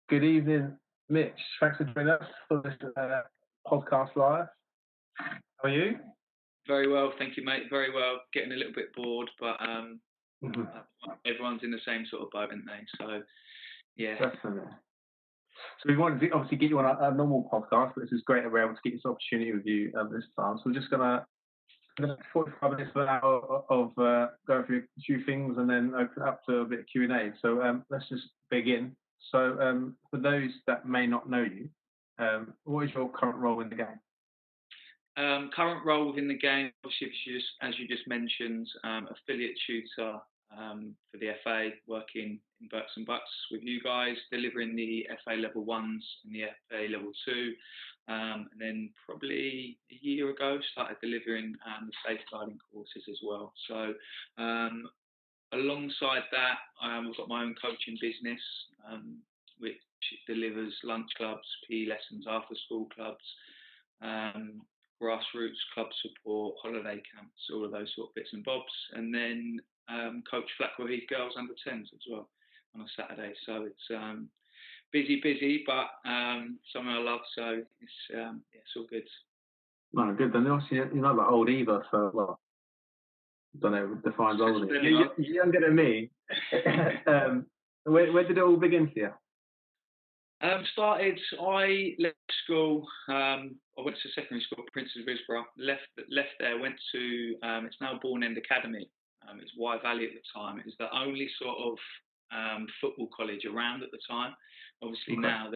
Good evening, Mitch. Thanks for joining us for this podcast live. How are you? Very well, thank you, mate. Very well. Getting a little bit bored, but Mhm. everyone's in the same sort of boat, aren't they? So, yeah. Definitely. So we wanted to obviously get you on a normal podcast, but this is great that we're able to get this opportunity with you this time. So we're just gonna 45 minutes of an hour of going through a few things and then open up to a bit of Q&A. So let's just begin. So for those that may not know you, what is your current role in the game? Current role within the game, obviously, as you just mentioned, affiliate tutor for the FA, working in Berks and Bucks with you guys, delivering the FA level ones and the FA level two. And then probably a year ago, started delivering the safeguarding courses as well. So alongside that, we've got my own coaching business, which delivers lunch clubs, PE lessons, after school clubs, um, grassroots club support, holiday camps, all of those sort of bits and bobs. And then coach Flackwell Heath girls under 10s as well on a Saturday. So it's busy, but something I love. So it's all good. No, good. Then obviously you're not like old either, so well, don't know what defines old. You're younger than me. Where did it all begin for you? I left school. I went to secondary school, Princess Risborough. Left there. Went to it's now Bourne End Academy. It's Wye Valley at the time. It was the only sort of football college around at the time. Obviously Okay. now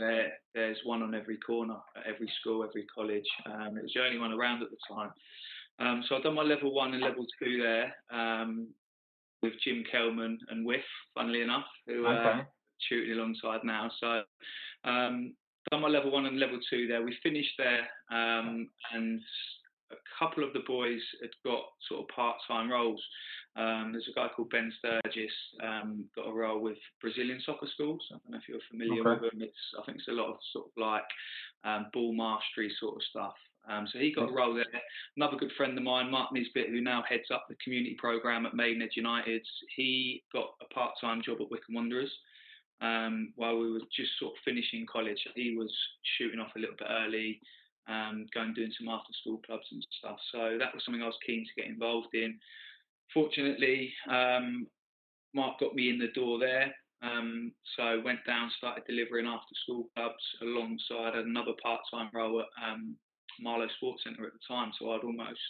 there's one on every corner at every school, every college. It was the only one around at the time. So I've done my level one and level two there with Jim Kelman and Whiff, funnily enough, who Okay. shooting alongside now. So done my level one and level two there. We finished there, and a couple of the boys had got sort of part-time roles. There's a guy called Ben Sturgis, got a role with Brazilian soccer schools. I don't know if you're familiar Okay. with them. I think it's a lot of sort of like ball mastery sort of stuff. So he got a role there. Another good friend of mine, Mark Nisbet, who now heads up the community programme at Maidenhead United, he got a part-time job at Wycombe Wanderers. While we were just sort of finishing college, he was shooting off a little bit early, going doing some after school clubs and stuff. So that was something I was keen to get involved in. Fortunately, Mark got me in the door there. So I went down, started delivering after school clubs alongside another part-time role at Marlow Sports Centre at the time. So I'd almost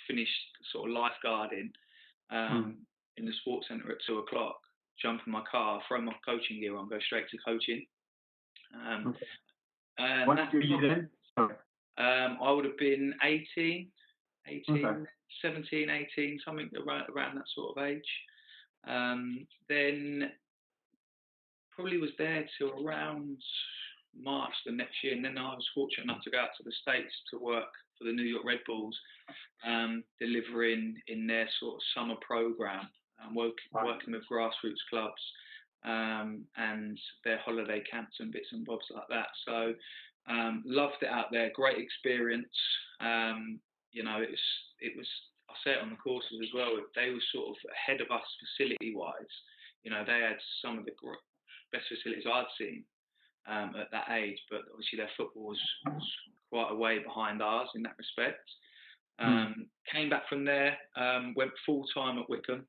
finished sort of lifeguarding in the sports centre at 2 o'clock, jump in my car, throw my coaching gear on, go straight to coaching. Okay. And What that, were you then? Sorry. I would have been 18, Okay. 17, 18, something around that sort of age. Then probably was there till around March the next year, and then I was fortunate enough to go out to the States to work for the New York Red Bulls, delivering in their sort of summer program, working with grassroots clubs and their holiday camps and bits and bobs like that. So loved it out there. Great experience. It was. I say it on the courses as well. They were sort of ahead of us facility wise. They had some of the best facilities I'd seen at that age, but obviously their football was quite a way behind ours in that respect. Came back from there, went full time at Wycombe,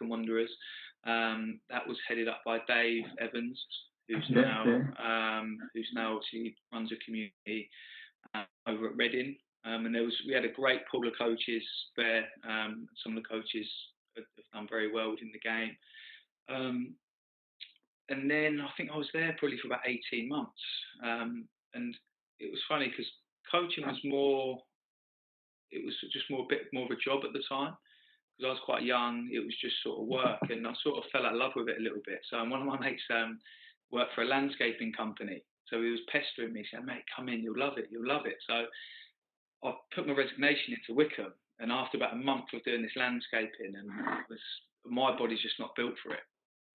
Wanderers. That was headed up by Dave Evans, who's now obviously runs a community over at Reading. And we had a great pool of coaches there. Some of the coaches have done very well within the game. And then I think I was there probably for about 18 months. And it was funny because coaching was just a bit more of a job at the time because I was quite young. It was just sort of work, and I sort of fell out of love with it a little bit. So one of my mates worked for a landscaping company, so he was pestering me, saying, "Mate, come in, you'll love it." So I put my resignation into Wycombe, and after about a month of doing this landscaping, and my body's just not built for it.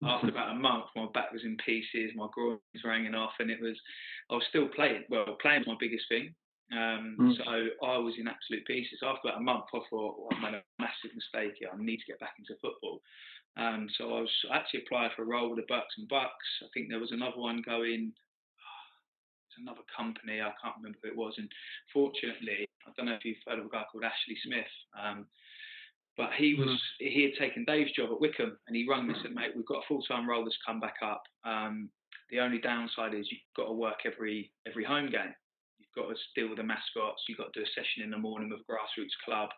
After about a month, my back was in pieces, my groin was hanging off, and I was still playing. Well, playing was my biggest thing. So I was in absolute pieces. After about a month, I thought, well, I've made a massive mistake here. I need to get back into football. So I actually applied for a role with the Bucks and Bucks. I think there was another one going. It's another company. I can't remember who it was. And fortunately, I don't know if you've heard of a guy called Ashley Smith. But he had taken Dave's job at Wickham, and he rung me and said, "Mate, we've got a full-time role that's come back up. The only downside is you've got to work every home game. You've got to deal with the mascots. You've got to do a session in the morning with a grassroots club,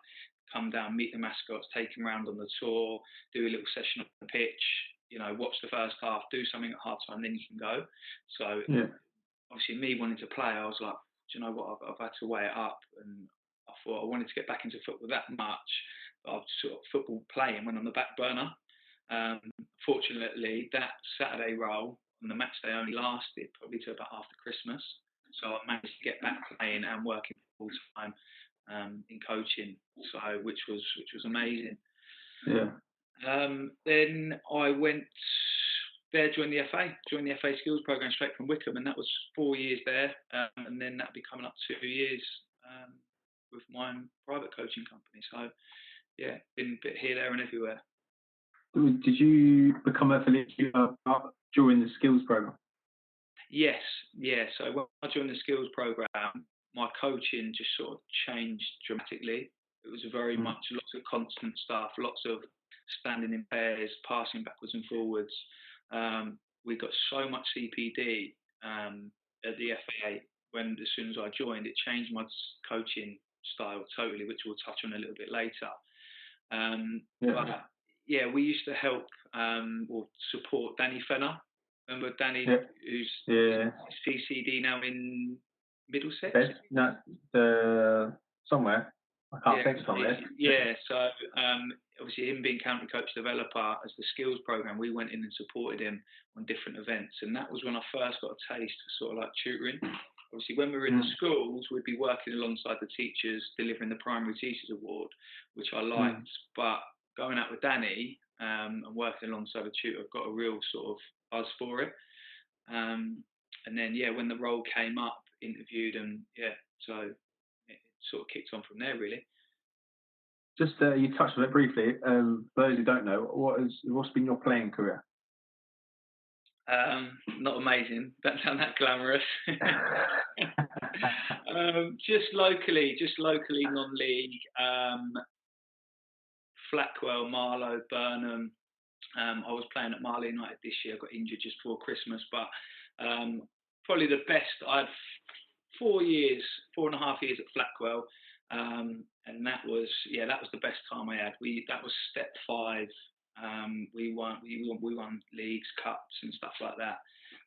come down, meet the mascots, take them around on the tour, do a little session on the pitch. Watch the first half, do something at half time, then you can go." So obviously, me wanting to play, I was like, "Do you know what? I've had to weigh it up," and I thought I wanted to get back into football that much. But sort of football playing went on the back burner. Fortunately, that Saturday role on the match day only lasted probably to about after Christmas. So I managed to get back playing and working full time in coaching, so which was amazing. Yeah. Then I went there, joined the FA Skills Program straight from Wickham, and that was 4 years there, and then that'd be coming up 2 years with my own private coaching company. So yeah, been a bit here, there, and everywhere. Did you become affiliate during the skills program? Yes, yeah. So when I joined the skills program, my coaching just sort of changed dramatically. It was very much lots of constant stuff, lots of standing in pairs, passing backwards and forwards. We got so much CPD at the FA as soon as I joined, it changed my coaching style totally, which we'll touch on a little bit later. But yeah, we used to help or support Danny Fenner. Remember Danny, who's CCD now in Middlesex? No, somewhere. I can't think somewhere. Yeah, so obviously him being county coach developer as the skills program, we went in and supported him on different events, and that was when I first got a taste for sort of like tutoring. Obviously, when we were in the schools, we'd be working alongside the teachers, delivering the Primary Teachers Award, which I liked. But going out with Danny and working alongside a tutor, I've got a real sort of buzz for it. And then, yeah, when the role came up, interviewed, and yeah, so it sort of kicked on from there, really. Just you touched on it briefly. For those who don't know, what's been your playing career? Not amazing. Don't sound that glamorous. Just locally, non-league. Flatwell, Marlow, Burnham. I was playing at Marlow United this year. I got injured just before Christmas, but probably the best. I had 4.5 years at Flatwell, and that was the best time I had. That was step 5. We won leagues, cups, and stuff like that.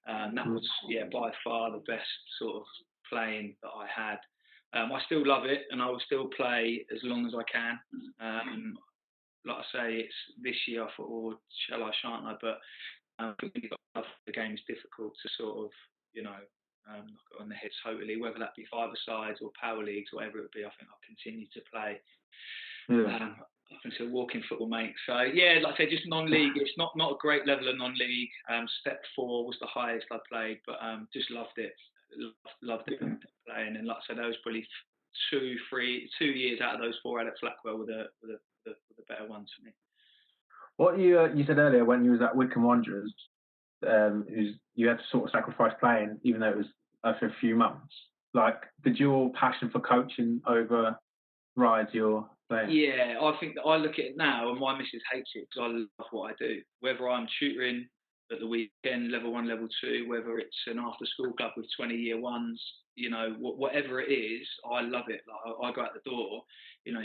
That was by far the best sort of playing that I had. I still love it, and I will still play as long as I can. Like I say, it's this year I thought, oh, shall I, shan't I? But the game is difficult to sort of, knock it on the head totally, whether that be five-a-sides or power leagues, whatever it be. I think I'll continue to play up until walking football, mate. So yeah, like I say, just non-league. It's not a great level of non-league. Step 4 was the highest I played, but just loved it. Loved it playing, and like I said, that was probably 2 years out of those 4 out at Flatwell were the better ones for me. What you said earlier when you was at Wycombe Wanderers, you had to sort of sacrifice playing, even though it was for a few months. Like, did your passion for coaching override your playing? Yeah, I think that I look at it now, and my missus hates it because I love what I do. Whether I'm tutoring at the weekend, level 1, level 2, whether it's an after-school club with 20 year ones, whatever it is, I love it. Like, I go out the door,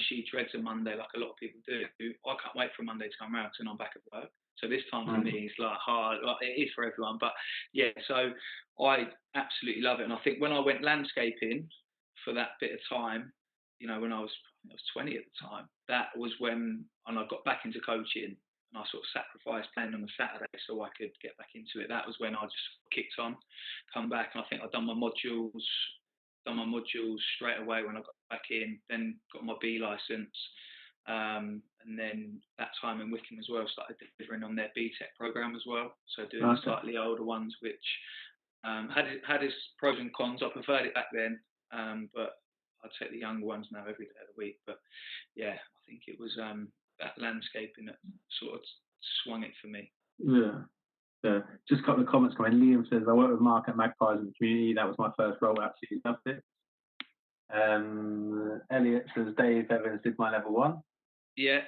she dreads a Monday like a lot of people do. I can't wait for a Monday to come around and I'm back at work. So this time for me is like hard. Like, it is for everyone, but yeah. So I absolutely love it, and I think when I went landscaping for that bit of time, when I was 20 at the time, that was when, and I got back into coaching. And I sort of sacrificed playing on a Saturday so I could get back into it. That was when I just kicked on, come back, and I think I'd done my modules straight away when I got back in. Then got my B license, and then that time in Wickham as well, started delivering on their BTEC program as well. So doing the slightly older ones, which had its pros and cons. I preferred it back then, but I'd take the younger ones now every day of the week. But yeah, I think it was that landscaping that sort of swung it for me. Yeah. Yeah. Just a couple of comments coming. Liam says, I worked with Mark at Magpies in the community. That was my first role. Absolutely loved it. Elliot says, Dave Evans did my level 1. Yeah.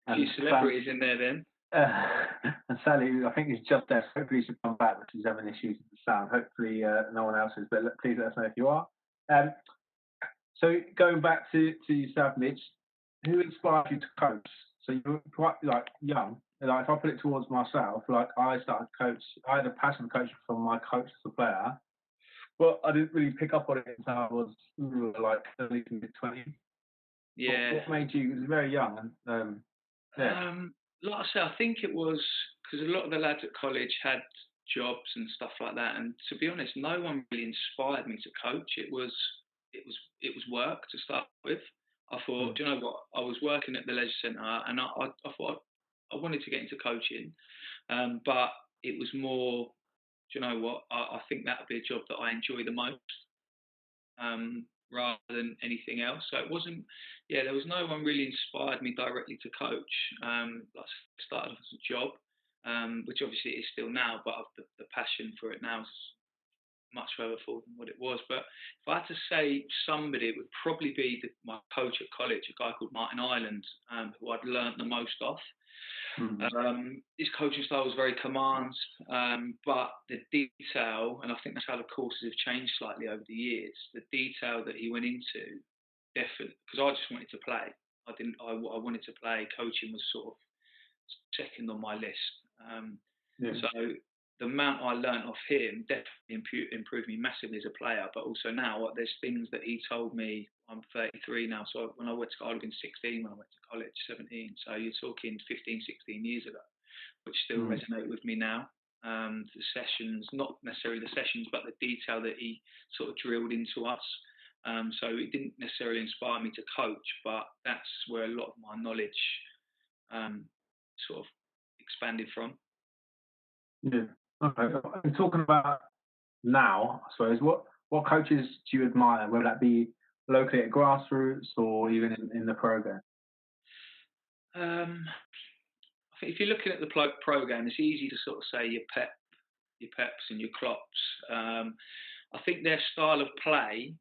A few celebrities in there then. And Sally, I think he's just there. Hopefully she'll come back, but she's having issues with the sound. Hopefully no one else is, but please let us know if you are. So going back to yourself, Mitch, who inspired you to coach? So you're quite young. If I put it towards myself, I started to coach. I had a passion for coaching from my coach as a player, but I didn't really pick up on it until I was early to mid-20s. Yeah. What made you? It was very young, and yeah. Like I say, I think it was because a lot of the lads at college had jobs and stuff like that, and to be honest, no one really inspired me to coach. It was work to start with. I thought, do you know what? I was working at the leisure centre, and I thought I wanted to get into coaching, but it was more. Do you know what? I think that would be a job that I enjoy the most. Rather than anything else. So it wasn't, there was no one really inspired me directly to coach. I started off as a job, which obviously it is still now, but the passion for it now is much further forward than what it was. But if I had to say somebody, it would probably be my coach at college, a guy called Martin Ireland, who I'd learnt the most off. His coaching style was very commands, but the detail, and I think that's how the courses have changed slightly over the years. The detail that he went into, definitely, because I just wanted to play. I wanted to play. Coaching was sort of second on my list. So the amount I learnt off him definitely improved me massively as a player. But also now, there's things that he told me. I'm 33 now, so when I went to college, I would have been 16 when I went to college, 17. So you're talking 15, 16 years ago, which still resonate with me now. The sessions, not necessarily the sessions, but the detail that he sort of drilled into us. So it didn't necessarily inspire me to coach, but that's where a lot of my knowledge sort of expanded from. Yeah. Okay. And talking about now, I suppose, what coaches do you admire, whether that be locally at grassroots or even in the program? I think if you're looking at the program, it's easy to sort of say your Peps and your Klopps. I think their style of play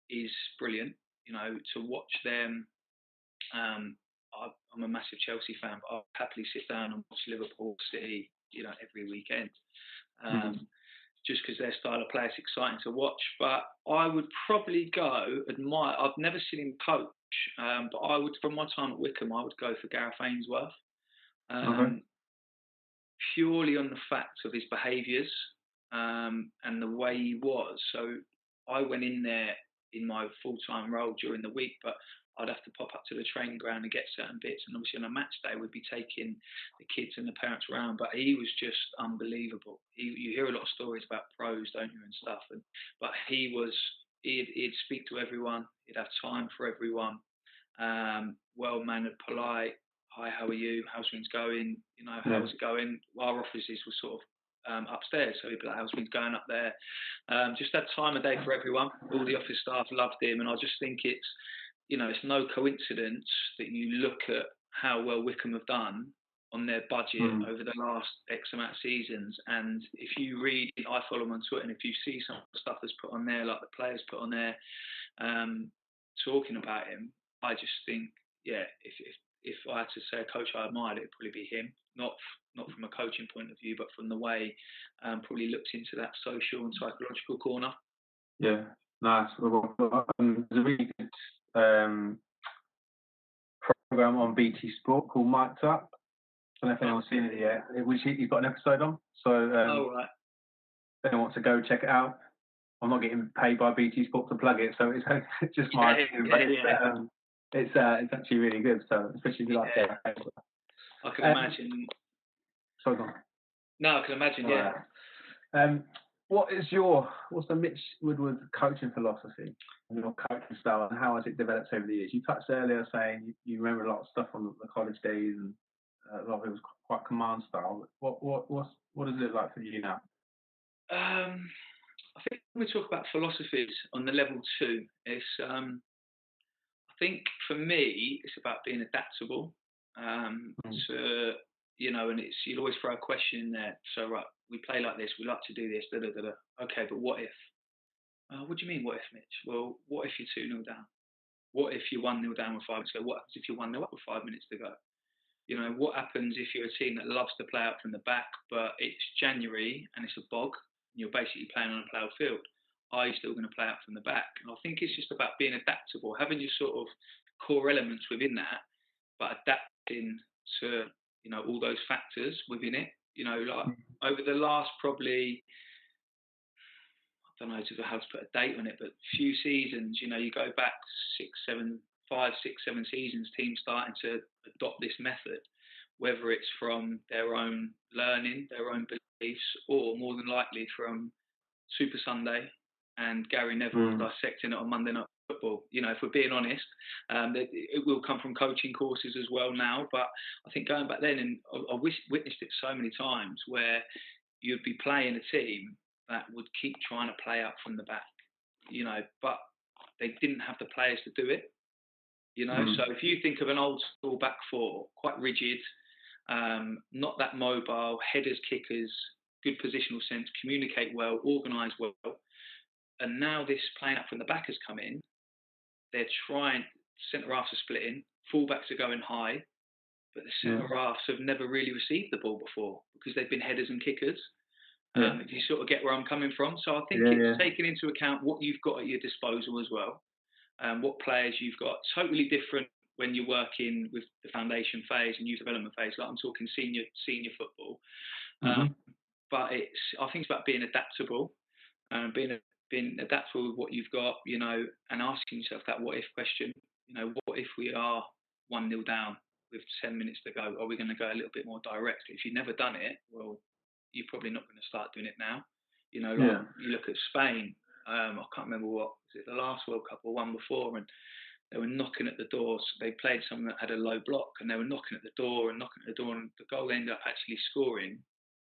is brilliant. To watch them. I'm a massive Chelsea fan, but I'll happily sit down and watch Liverpool City, every weekend. Just because their style of play is exciting to watch. But I would probably go admire. I've never seen him coach, but I would, from my time at Wickham, I would go for Gareth Ainsworth. Purely on the fact of his behaviours and the way he was. So I went in there in my full-time role during the week, but I'd have to pop up to the training ground and get certain bits. And obviously on a match day, we'd be taking the kids and the parents around. But he was just unbelievable. You hear a lot of stories about pros, don't you, and stuff. But he'd speak to everyone. He'd have time for everyone. Well-mannered, polite. Hi, how are you? How's things going? How's it going? Our offices were sort of upstairs, so he'd be like, how's things going up there? Just had time of day for everyone. All the office staff loved him, and I just think it's no coincidence that you look at how well Wickham have done on their budget over the last X amount of seasons. And if you read, I follow him on Twitter, and if you see some of the stuff that's put on there, like the players put on there, talking about him, I just think, if I had to say a coach I admired, it'd probably be him. Not from a coaching point of view, but from the way probably looked into that social and psychological corner. Yeah, nice. There's a really good program on BT Sport called Mic'd Up. I don't know if anyone's seen it yet, which he's got an episode on. So right. if anyone wants to go check it out, I'm not getting paid by BT Sport to plug it, so it's just my opinion. But it's actually really good. So especially if you like it. I can imagine. Sorry, go on. No, I can imagine. What's the Mitch Woodward coaching philosophy and your coaching style, and how has it developed over the years? You touched earlier saying you remember a lot of stuff from the college days, and a lot of it was quite command style. What does it look like for you now? I think when we talk about philosophies on the level 2, it's I think for me it's about being adaptable to and you'll always throw a question in there. So right, we play like this. We like to do this. Da da da da. Okay, but what if? What do you mean, what if, Mitch? Well, what if you're 2-0 down? What if you're 1-0 down with 5 minutes to go? What happens if you're 1-0 up with 5 minutes to go? What happens if you're a team that loves to play out from the back, but it's January and it's a bog, and you're basically playing on a ploughed field? Are you still going to play out from the back? And I think it's just about being adaptable, having your sort of core elements within that, but adapting to all those factors within it. Like over the last probably, I don't know how to put a date on it, but few seasons, you go back 5, 6, 7 seasons, teams starting to adopt this method, whether it's from their own learning, their own beliefs, or more than likely from Super Sunday and Gary Neville dissecting it on Monday Night Football. If we're being honest, it will come from coaching courses as well now. But I think going back then, and I witnessed it so many times where you'd be playing a team that would keep trying to play out from the back, but they didn't have the players to do it. So if you think of an old school back four, quite rigid, not that mobile, headers, kickers, good positional sense, communicate well, organise well, and now this playing out from the back has come in. They're trying, centre halves are splitting, full-backs are going high, but the centre halves have never really received the ball before because they've been headers and kickers. If you sort of get where I'm coming from. So I think it's taking into account what you've got at your disposal as well, what players you've got. Totally different when you're working with the foundation phase and youth development phase. Like I'm talking senior football. But I think it's about being adaptable, being adaptable with what you've got, and asking yourself that what if question. What if we are 1-0 down with 10 minutes to go? Are we going to go a little bit more direct? If you've never done it, well, you're probably not going to start doing it now. You look at Spain. I can't remember was it the last World Cup or one before, and they were knocking at the doors. They played someone that had a low block, and they were knocking at the door, and the goal they ended up actually scoring.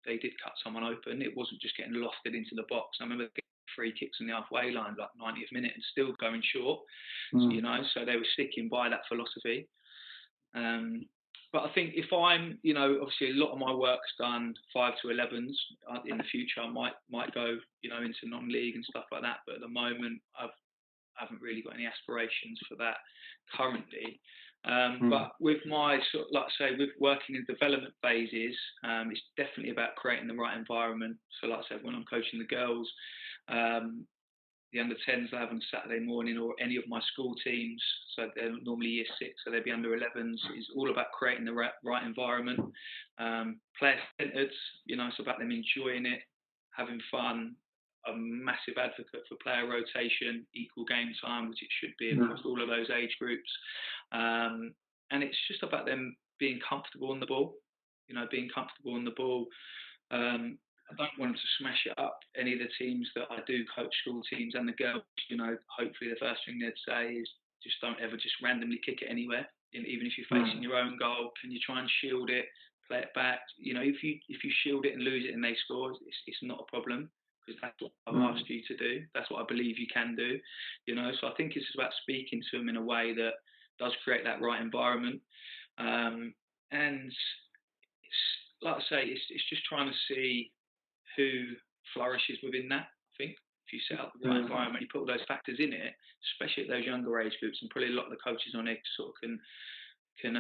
They did cut someone open. It wasn't just getting lofted into the box. I remember getting free kicks on the halfway line, like 90th minute, and still going short. So they were sticking by that philosophy. But I think if I'm, obviously a lot of my work's done 5 to 11s. In the future, I might go, into non-league and stuff like that. But at the moment, I haven't really got any aspirations for that currently. But with my sort of, like I say, with working in development phases, it's definitely about creating the right environment. So like I said, when I'm coaching the girls, the under 10s I have on Saturday morning, or any of my school teams, so they're normally year 6, so they'd be under 11s, is all about creating the right environment. Player centred, it's about them enjoying it, having fun. A massive advocate for player rotation, equal game time, which it should be across all of those age groups. And it's just about them being comfortable on the ball, being comfortable on the ball. I don't want them to smash it up. Any of the teams that I do coach, school teams and the girls, hopefully the first thing they'd say is just don't ever just randomly kick it anywhere. Even if you're facing your own goal, can you try and shield it, play it back? If you shield it and lose it and they score, it's not a problem, because that's what I've asked you to do. That's what I believe you can do. So I think it's about speaking to them in a way that does create that right environment. And it's, like I say, it's just trying to see who flourishes within that. I think if you set up the right environment, you put all those factors in it, especially at those younger age groups, and probably a lot of the coaches on it sort of can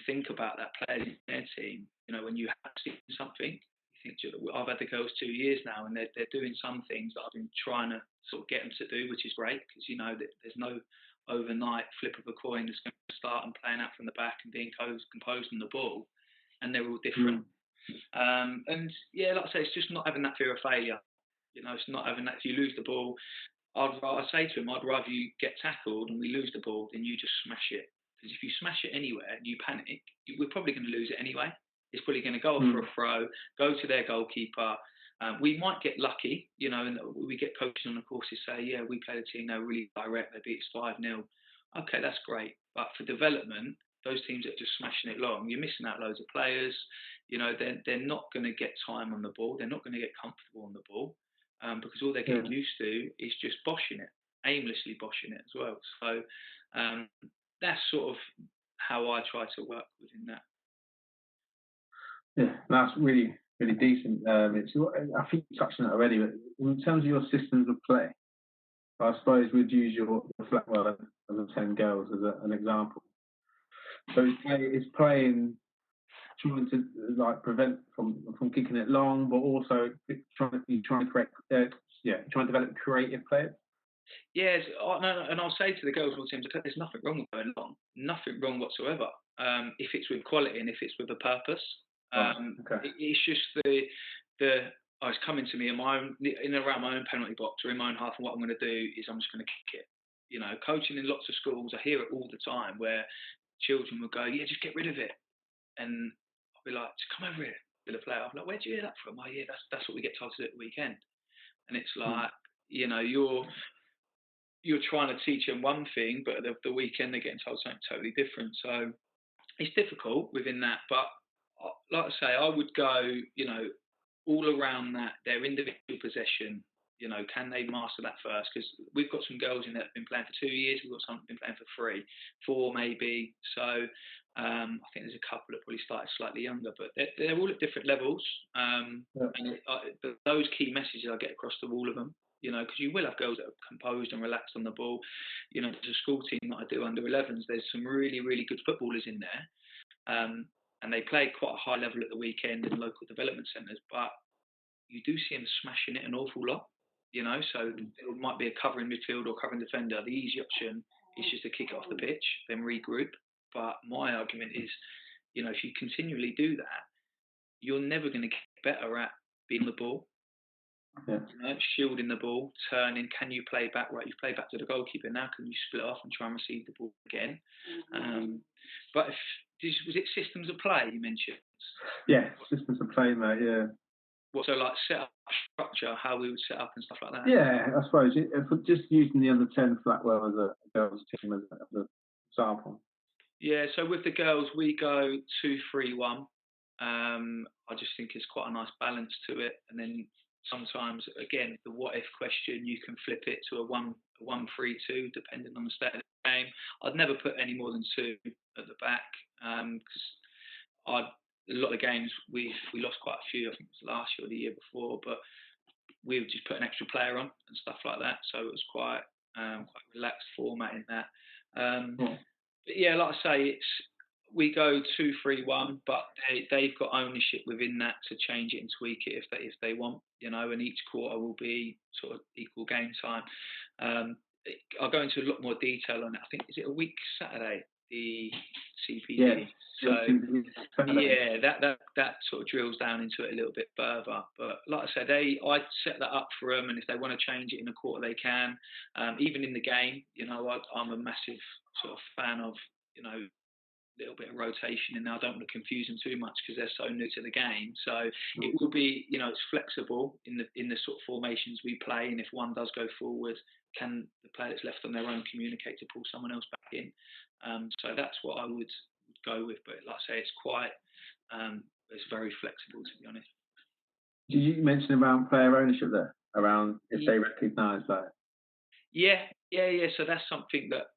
think about that player in their team. When you have seen something, you think, I've had the girls 2 years now, and they're doing some things that I've been trying to sort of get them to do, which is great, because that there's no overnight flip of a coin that's going to start and playing out from the back and being composed on the ball, and they're all different. And yeah, like I say, it's just not having that fear of failure. It's not having that. If you lose the ball, I say to him, I'd rather you get tackled and we lose the ball than you just smash it. Because if you smash it anywhere and you panic, we're probably going to lose it anyway. It's probably going to go off for a throw, go to their goalkeeper. We might get lucky, and we get coaches on the courses say, yeah, we played a team, they're really direct, they beat us 5-0. Okay, that's great. But for development, those teams that are just smashing it long, you're missing out loads of players. They're not going to get time on the ball. They're not going to get comfortable on the ball, because all they're getting used to is just boshing it, aimlessly boshing it as well. So that's sort of how I try to work within that. Yeah, that's really, really decent. I think you touched on it already, but in terms of your systems of play, I suppose we'd use your Flatwell and the 10 girls as an example. So it's playing, trying to like prevent from kicking it long, but also trying to create, trying to develop creative players. Yes, and I'll say to the girls all the time, there's nothing wrong with going long, nothing wrong whatsoever. If it's with quality and if it's with a purpose, Right. Okay. it's just the oh, it's coming to me in my own in and around my own penalty box or in my own half, and what I'm going to do is I'm just going to kick it. You know, coaching in lots of schools, I hear it all the time where children will go, yeah, just get rid of it, and I'll be like, just come over here, with a player. I'll be like, where'd you hear that from? Oh yeah, that's what we get told to do at the weekend, and it's like, you know, you're trying to teach them one thing, but the weekend they're getting told something totally different. So it's difficult within that. But like I say, I would go, you know, all around that, their individual possession. You know, can they master that first? Because we've got some girls in there that have been playing for 2 years. We've got some that have been playing for 3, 4 maybe. So I think there's a couple that probably started slightly younger, but they're all at different levels. But those key messages I get across to all of them. You know, because you will have girls that are composed and relaxed on the ball. You know, there's a school team that I do under 11s. There's some really, really good footballers in there, and they play quite a high level at the weekend in local development centres. But you do see them smashing it an awful lot. You know, so it might be a covering midfield or covering defender. The easy option is just to kick it off the pitch, then regroup. But my argument is, you know, if you continually do that, you're never going to get better at being the ball. Yeah. You know, shielding the ball, turning. Can you play back? Right, you play back to the goalkeeper. Now, can you split off and try and receive the ball again? But was it systems of play you mentioned? Yeah, systems of play, mate. Yeah. What, so like set up structure, how we would set up and stuff like that? Yeah, I suppose if we're just using the under 10 Flatwell as a girls team as an example. Yeah, so with the girls we go 2-3-1. I just think it's quite a nice balance to it, and then sometimes again the what if question, you can flip it to a 1-3-2 depending on the state of the game. I'd never put any more than 2 at the back because a lot of games we lost quite a few. I think it was last year or the year before, but we would just put an extra player on and stuff like that. So it was quite relaxed format in that. But yeah, like I say, we go 2-3-1, but they've got ownership within that to change it and tweak it if they want, you know. And each quarter will be sort of equal game time. I'll go into a lot more detail on it. I think is it a week Saturday, the CPD. Yeah. So yeah, that sort of drills down into it a little bit further. But like I said, I set that up for them, and if they want to change it in a quarter, they can. Even in the game, you know, I'm a massive sort of fan of, you know, a little bit of rotation in there. I don't want to confuse them too much because they're so new to the game. So it will be, you know, it's flexible in the sort of formations we play, and if one does go forward, can the player that's left on their own communicate to pull someone else back in? So that's what I would go with. But like I say, it's quite, it's very flexible, to be honest. Did you mention around player ownership there? Around if they recognise that? Yeah. So that's something that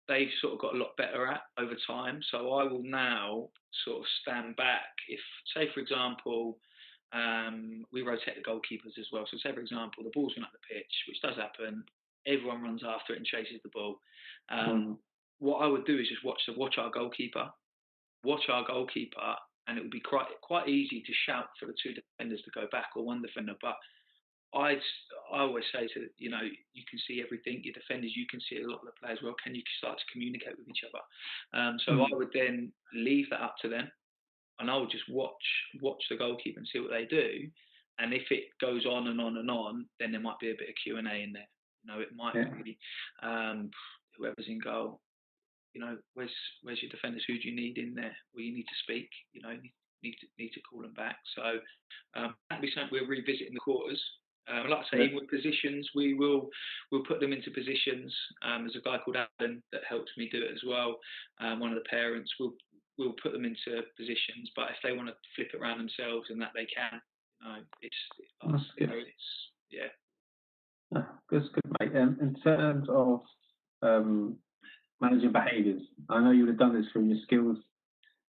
they've sort of got a lot better at over time. So I will now sort of stand back. If, say, for example, we rotate the goalkeepers as well. So say, for example, the ball's gone up the pitch, which does happen. Everyone runs after it and chases the ball. What I would do is just watch our goalkeeper, and it would be quite easy to shout for the 2 defenders to go back or 1 defender. But I always say to, you know, you can see everything. Your defenders, you can see a lot of the players well. Can you start to communicate with each other? So I would then leave that up to them, and I would just watch the goalkeeper and see what they do. And if it goes on and on and on, then there might be a bit of Q&A in there. You know, it might be whoever's in goal. You know, where's your defenders? Who do you need in there? Well, you need to speak. You know, you need to call them back. So that'll be something we'll revisit in the quarters. Like I say, even with positions, we'll put them into positions. There's a guy called Alan that helps me do it as well. One of the parents, we'll put them into positions. But if they want to flip it around themselves, and that they can. That's good. Yeah. Good, mate. In terms of managing behaviours, I know you would have done this from your skills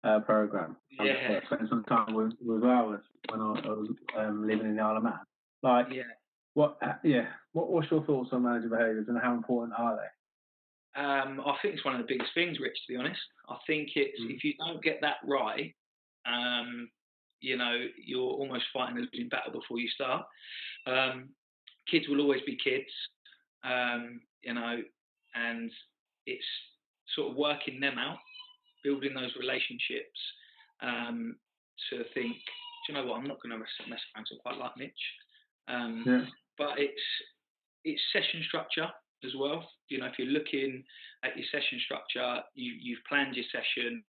program. Yeah. I spent some time with ours when I was living in the Isle of Man. Like, Yeah. What's your thoughts on manager behaviours and how important are they? I think it's one of the biggest things, Rich. To be honest, I think it's if you don't get that right, you're almost fighting a losing battle before you start. Um, Kids will always be kids, and it's sort of working them out, building those relationships, um, to think, do you know what, I'm not going to mess around. So I quite like Mitch, Yeah. but it's session structure as well. If you're looking at your session structure, you've planned your session.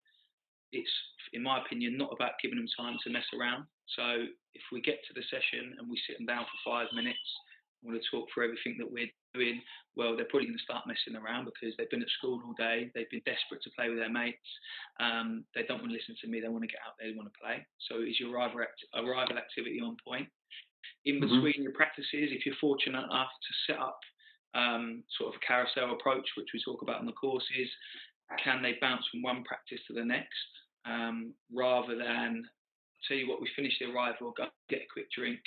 It's, in my opinion, not about giving them time to mess around. So if we get to the session and we sit them down for 5 minutes, I want to talk through everything that we're doing. Well, they're probably going to start messing around because they've been at school all day. They've been desperate to play with their mates. They don't want to listen to me. They want to get out there. They want to play. So is your arrival activity on point? In between your practices, if you're fortunate enough to set up sort of a carousel approach, which we talk about on the courses, can they bounce from one practice to the next, rather than tell you what, we finish the arrival, go get a quick drink.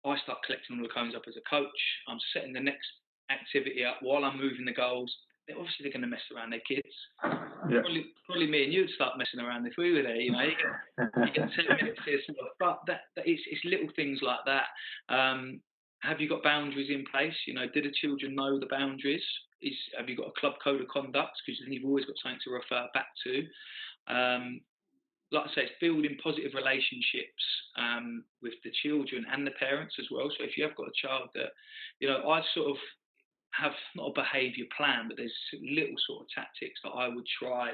I start collecting all the cones up as a coach. I'm setting the next activity up while I'm moving the goals. They're going to mess around, their kids. Yeah. Probably me and you'd start messing around if we were there. You get 10 minutes here, but it's little things like that. Have you got boundaries in place? Do the children know the boundaries? Have you got a club code of conduct? Because then you've always got something to refer back to. Like I say, it's building positive relationships with the children and the parents as well. So if you have got a child that, I sort of have not a behaviour plan, but there's little sort of tactics that I would try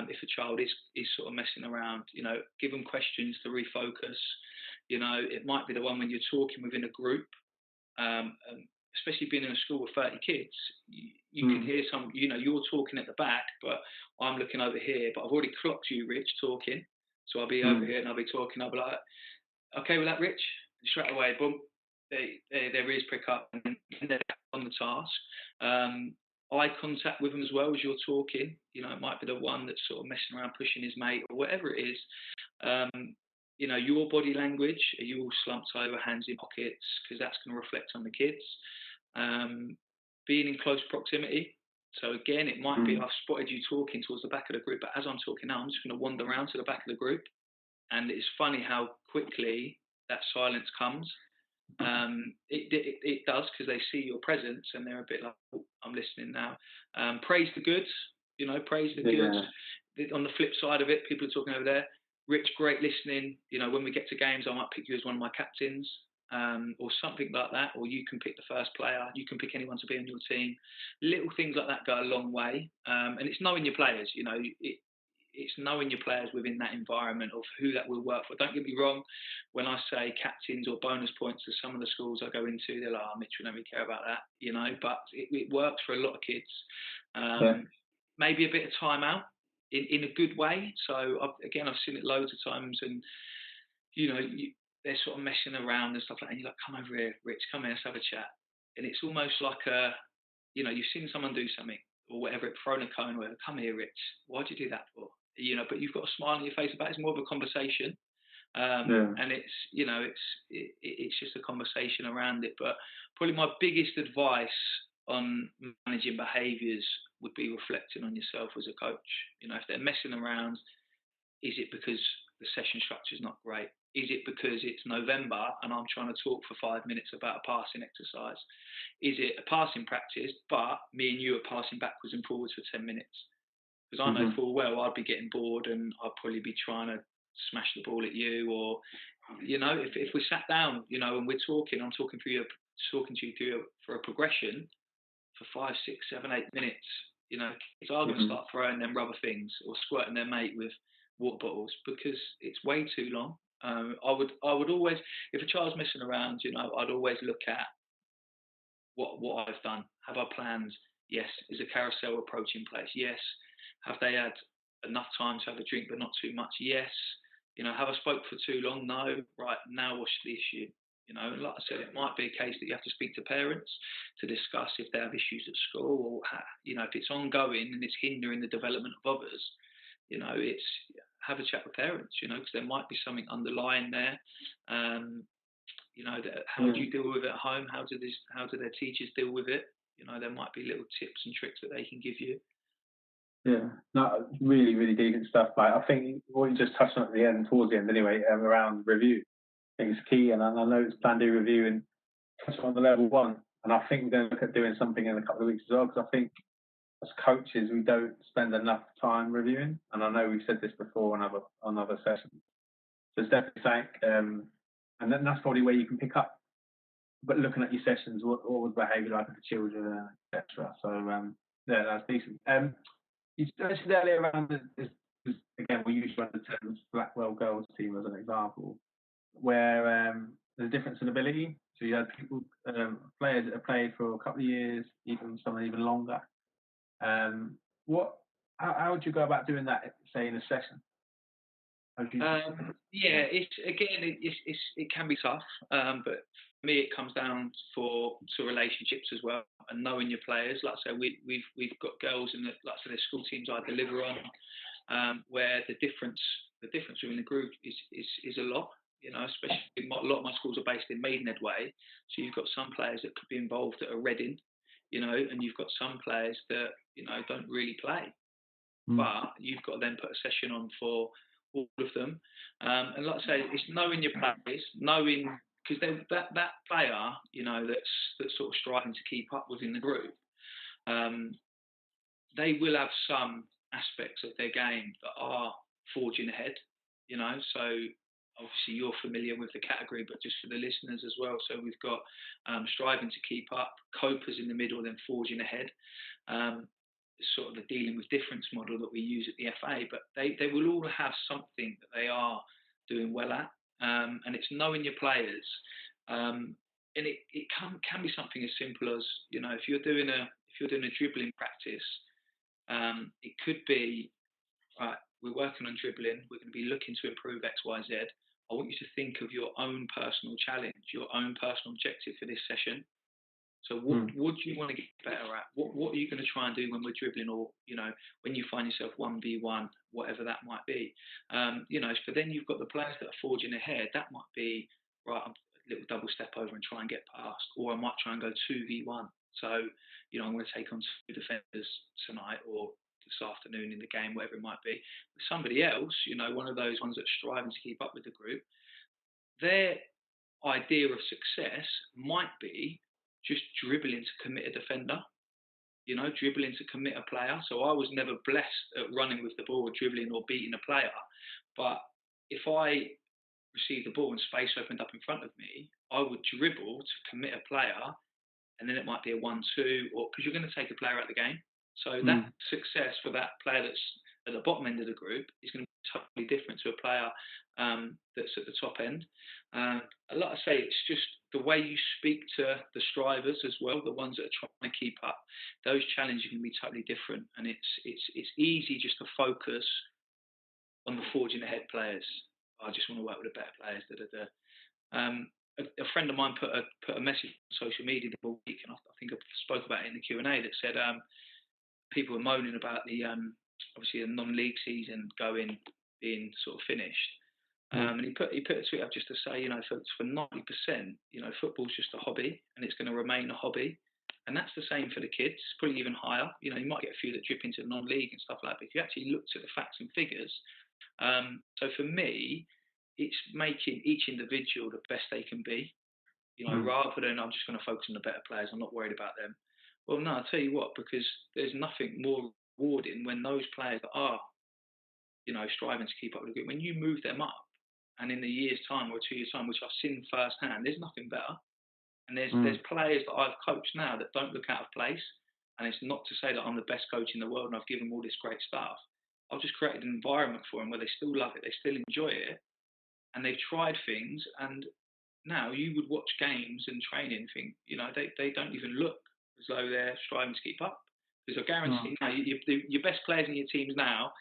if a child is sort of messing around. Give them questions to refocus. It might be the one when you're talking within a group, especially being in a school with 30 kids. You can hear you're talking at the back, but I'm looking over here. But I've already clocked you, Rich, talking. So I'll be over here and I'll be talking. I'll be like, okay with that, Rich? And straight away, boom, their ears prick up and they're on the task. Eye contact with them as well as you're talking. It might be the one that's sort of messing around, pushing his mate or whatever it is. Your body language. Are you all slumped over, hands in pockets? Because that's going to reflect on the kids. Being in close proximity. So again, it might be I've spotted you talking towards the back of the group, but as I'm talking now, I'm just going to wander around to the back of the group. And it's funny how quickly that silence comes. It does, because they see your presence and they're a bit like, oh, I'm listening now. Praise the goods, praise the goods. On the flip side of it, people are talking over there. Rich, great listening. When we get to games, I might pick you as one of my captains, or something like that. Or you can pick the first player. You can pick anyone to be on your team. Little things like that go a long way. And it's knowing your players. It's knowing your players within that environment of who that will work for. Don't get me wrong, when I say captains or bonus points to some of the schools I go into, they're like, oh, Mitch, we don't really care about that, but it works for a lot of kids. Maybe a bit of time out in a good way. So I've seen it loads of times, and they're sort of messing around and stuff like that, and you're like, come over here, Rich, come here, let's have a chat. And it's almost like you've seen someone do something or whatever, thrown a cone or whatever, come here, Rich, why'd you do that for? But you've got a smile on your face about it. It's more of a conversation. And it's just a conversation around it. But probably my biggest advice on managing behaviours would be reflecting on yourself as a coach. If they're messing around, is it because the session structure is not great? Is it because it's November and I'm trying to talk for 5 minutes about a passing exercise? Is it a passing practice, but me and you are passing backwards and forwards for 10 minutes? Because I know full well I'd be getting bored and I'd probably be trying to smash the ball at you, or if we sat down, and we're talking, I'm talking to you for a progression for 5, 6, 7, 8 minutes. Kids are going to start throwing them rubber things or squirting their mate with water bottles because it's way too long. I would always, if a child's messing around, I'd always look at what I've done. Have I planned? Yes. Is a carousel approach in place? Yes. Have they had enough time to have a drink but not too much? Yes. Have I spoke for too long? No. Right, now what's the issue? And like I said, it might be a case that you have to speak to parents to discuss if they have issues at school, or if it's ongoing and it's hindering the development of others, it's have a chat with parents, because there might be something underlying there. How do you deal with it at home? How do their teachers deal with it? There might be little tips and tricks that they can give you. Yeah, no, really, really decent stuff. Like, I think what you just touched on at the end, towards the end anyway, around review, I think it's key. And I know it's plan do review and touch on the level one. And I think we're going to look at doing something in a couple of weeks as well, because I think as coaches, we don't spend enough time reviewing. And I know we've said this before on other sessions. So it's definitely something, and then that's probably where you can pick up. But looking at your sessions, what was behaviour like with the children, etc. So yeah, that's decent. You mentioned earlier around again, we usually run the terms Blackwell girls team as an example, where there's a difference in ability. So you had people, players that have played for a couple of years, even some even longer. How would you go about doing that, say, in a session? Yeah, it can be tough, but for me it comes down to relationships as well and knowing your players. Like I say, we've got girls in like I said, the school teams I deliver on, where the difference within the group is a lot. Especially a lot of my schools are based in Maidenhead Way, so you've got some players that could be involved that are Reading, and you've got some players that don't really play. But you've got to then put a session on for all of them. And like I say, it's knowing your players, knowing because that player, that's sort of striving to keep up within the group, they will have some aspects of their game that are forging ahead. So obviously you're familiar with the category, but just for the listeners as well. So we've got striving to keep up, copers in the middle, then forging ahead. Sort of the dealing with difference model that we use at the FA, but they will all have something that they are doing well at, and it's knowing your players, and it can be something as simple as if you're doing a dribbling practice, it could be right. We're working on dribbling. We're going to be looking to improve X, Y, Z. I want you to think of your own personal challenge, your own personal objective for this session. So what do you want to get better at? What are you going to try and do when we're dribbling, or when you find yourself 1v1, whatever that might be? So then you've got the players that are forging ahead. That might be right. I'm a little double step over and try and get past, or I might try and go 2v1. So I'm going to take on 2 defenders tonight or this afternoon in the game, whatever it might be. With somebody else, one of those ones that's striving to keep up with the group, their idea of success might be just dribbling to commit a defender, dribbling to commit a player. So I was never blessed at running with the ball or dribbling or beating a player. But if I received the ball and space opened up in front of me, I would dribble to commit a player, and then it might be a 1-2, or because you're going to take a player out of the game. So that success for that player that's at the bottom end of the group is going to be totally different to a player that's at the top end. Like I say, it's just the way you speak to the strivers as well, the ones that are trying to keep up. Those challenges can be totally different, and it's easy just to focus on the forging ahead players. I just want to work with the better players. A friend of mine put a message on social media the other week, and I think I spoke about it in the Q&A, that said people were moaning about the obviously the non-league season being sort of finished. And he put a tweet up just to say, for 90%, football's just a hobby, and it's going to remain a hobby. And that's the same for the kids, probably even higher. You might get a few that drip into the non-league and stuff like that, but if you actually looked at the facts and figures, so for me, it's making each individual the best they can be, rather than I'm just going to focus on the better players, I'm not worried about them. Well, no, I'll tell you what, because there's nothing more rewarding when those players that are, striving to keep up with the group, when you move them up, and in a year's time or 2 years' time, which I've seen firsthand, there's nothing better. And there's players that I've coached now that don't look out of place. And it's not to say that I'm the best coach in the world and I've given them all this great stuff. I've just created an environment for them where they still love it, they still enjoy it, and they've tried things. And now you would watch games and training and think, they don't even look as though they're striving to keep up. Because I guarantee your best players in your teams now,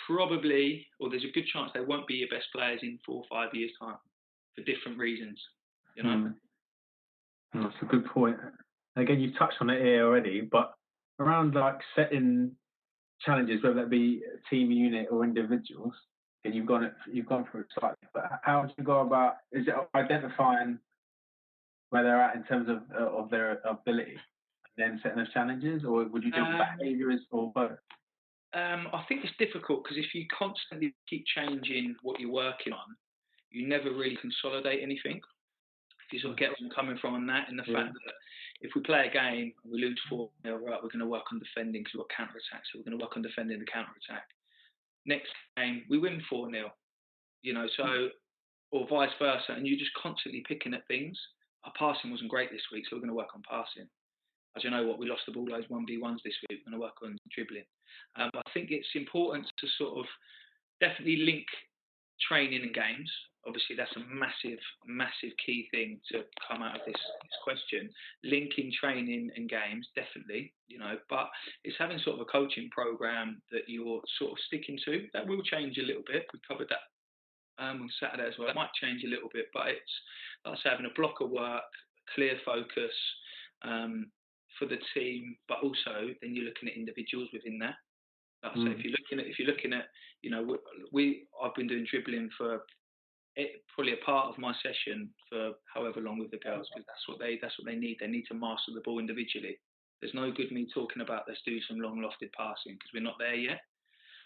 probably, or there's a good chance they won't be your best players in 4 or 5 years' time for different reasons. That's a good point. Again, you've touched on it here already, but around like setting challenges, whether that be a team, unit, or individuals, and you've gone through it slightly. But how do you go about? Is it identifying where they're at in terms of their ability, and then setting those challenges, or would you do behaviours or both? I think it's difficult because if you constantly keep changing what you're working on, you never really consolidate anything. If you sort of get where I'm coming from on that, and the fact that if we play a game and we lose 4-0, right, we're going to work on defending because we've got counter attack, so we're going to work on defending the counter attack. Next game we win 4-0, so or vice versa, and you're just constantly picking at things. Our passing wasn't great this week, so we're going to work on passing. As you know what, we lost the ball those 1v1s this week. We're going to work on dribbling. I think it's important to sort of definitely link training and games. Obviously, that's a massive, massive key thing to come out of this question. Linking training and games, definitely, but it's having sort of a coaching program that you're sort of sticking to. That will change a little bit. We covered that on Saturday as well. It might change a little bit, but it's, like I say, having a block of work, clear focus for the team, but also then you're looking at individuals within that. Like I say, if you're looking at, I've been doing dribbling for probably a part of my session for however long with the girls, because that's what they need. They need to master the ball individually. There's no good me talking about let's do some long lofted passing because we're not there yet.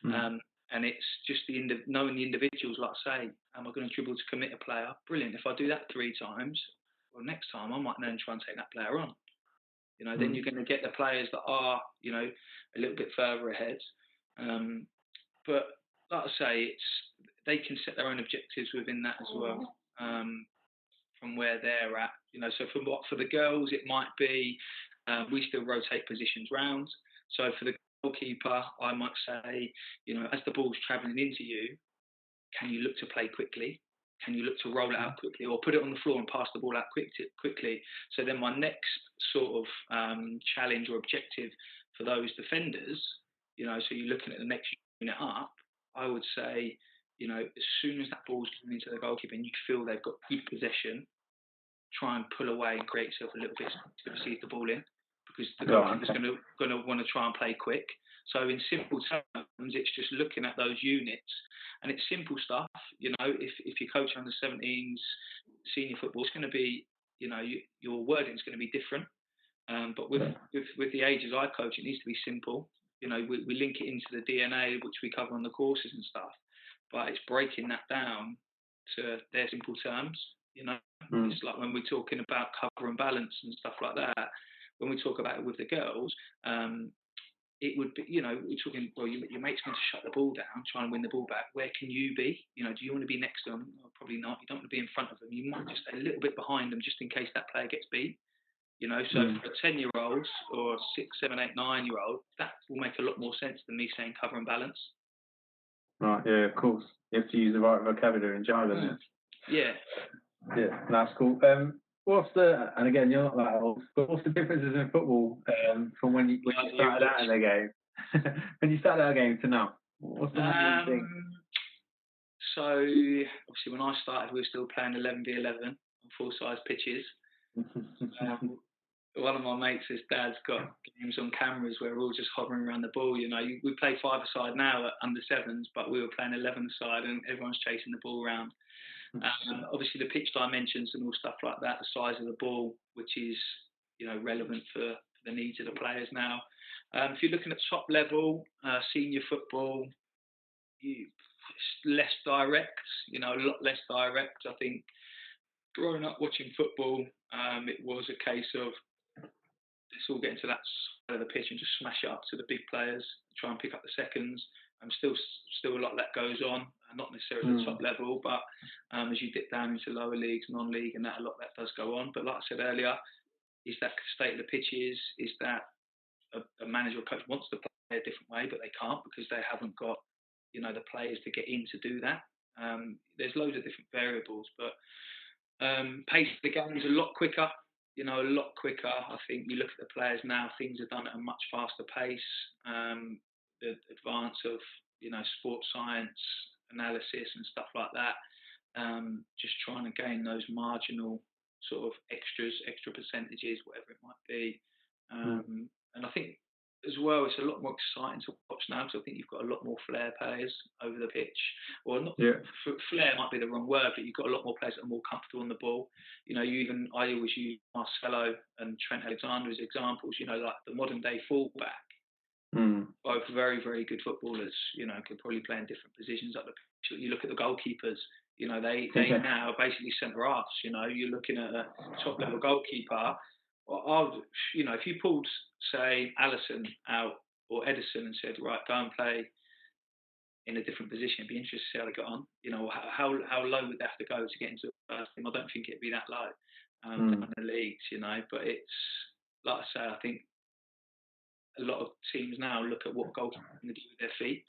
And it's just knowing the individuals. Like I say, am I going to dribble to commit a player? Brilliant. If I do that 3 times, well, next time I might then try and take that player on. Then you're going to get the players that are, a little bit further ahead. But like I say, they can set their own objectives within that as well, from where they're at. So for the girls, it might be we still rotate positions round. So for the goalkeeper, I might say, as the ball's travelling into you, can you look to play quickly? Can you look to roll it out quickly, or put it on the floor and pass the ball out quickly? So then my next sort of challenge or objective for those defenders, so you're looking at the next unit up, I would say, as soon as that ball's coming into the goalkeeper and you feel they've got good possession, try and pull away and create yourself a little bit to receive the ball in, because the goalkeeper's going to want to try and play quick. So in simple terms, it's just looking at those units, and it's simple stuff. If you're coaching under 17s, senior football, it's going to be, your wording is going to be different. But with the ages I coach, it needs to be simple. We link it into the DNA, which we cover on the courses and stuff. But it's breaking that down to their simple terms. It's like when we're talking about cover and balance and stuff like that. When we talk about it with the girls, it would be, we're talking, well, your mate's going to shut the ball down, try and win the ball back. Where can you be? Do you want to be next to them? Well, probably not. You don't want to be in front of them. You might just stay a little bit behind them just in case that player gets beat. So for a 10-year-old or a 6, 7, 8, 9-year-old, that will make a lot more sense than me saying cover and balance. Right, yeah, of course. You have to use the right vocabulary and jargon. Yeah. Yeah, that's cool. And again, you're not that old, but what's the differences in football from when you started out in the game? When you started out a game to now? What's the main thing? So, obviously, when I started, we were still playing 11v11 on full-size pitches. One of my mates, his dad's got games on cameras where we're all just hovering around the ball. We play 5-a-side now at under 7s, but we were playing 11-a-side and everyone's chasing the ball around. Obviously, the pitch dimensions and all stuff like that, the size of the ball, which is relevant for the needs of the players now. If you're looking at top level, senior football, it's less direct, a lot less direct. I think growing up watching football, it was a case of let's all get into that side of the pitch and just smash it up to the big players, try and pick up the seconds. Still a lot that goes on, not necessarily at the top level, but as you dip down into lower leagues, non-league, and that a lot that does go on. But like I said earlier, is that state of the pitches? Is that a manager or coach wants to play a different way, but they can't because they haven't got the players to get in to do that. There's loads of different variables, but pace of the game is a lot quicker. A lot quicker. I think you look at the players now; things are done at a much faster pace. The advance of sports science analysis and stuff like that. Just trying to gain those marginal sort of extra percentages, whatever it might be. And I think as well, it's a lot more exciting to watch now because I think you've got a lot more flair players over the pitch. Or not, Yeah. flair might be the wrong word, but you've got a lot more players that are more comfortable on the ball. You know, I always use Marcelo and Trent Alexander as examples. You know, like the modern day fullback, Mm. both very, very good footballers. You know, could probably play in different positions up the pitch. You look at the goalkeepers. You know, they now are basically centre halves. You know, you're looking at a top level goalkeeper. You know, if you pulled, say, Allison out or Edison and said, right, go and play in a different position, it'd be interesting to see how they got on. You know, how low would they have to go to get into the first team? I don't think it'd be that low down in the leagues, you know, but it's, like I say, I think a lot of teams now look at what goalkeepers can do with their feet,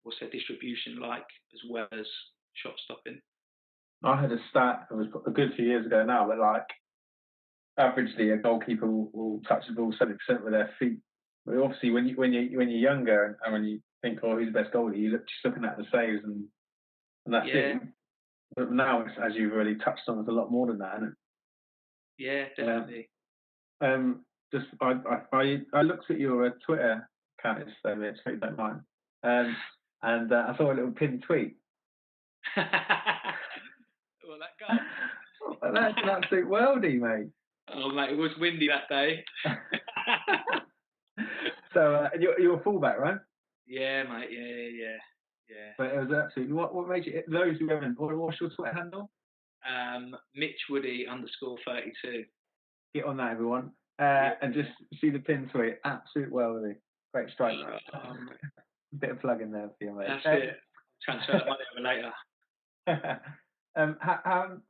what's their distribution like, as well as shot stopping. I had a stat, it was a good few years ago now, but like averagely a goalkeeper will touch the ball 70% with their feet. But obviously, when you're younger and when you think, oh, who's the best goalie, you're just looking at the saves and that's it. But now, it's, as you've already touched on, it's a lot more than that, isn't it? Yeah, definitely. Just I looked at your Twitter account yesterday, Mitch, if you don't mind, and I saw a little pinned tweet. Well, that guy. Well, that's an absolute worldie, mate. Oh, mate, it was windy that day. So you're a fullback, right? Yeah, mate. Yeah. But it was absolutely. What made you? Those who haven't, what's your Twitter handle? Mitch Woody _32. Get on that, everyone, and just see the pin tweet. Absolute worldie. Great strike. A bit of plug in there for you, mate. That's it. Transfer that money over later.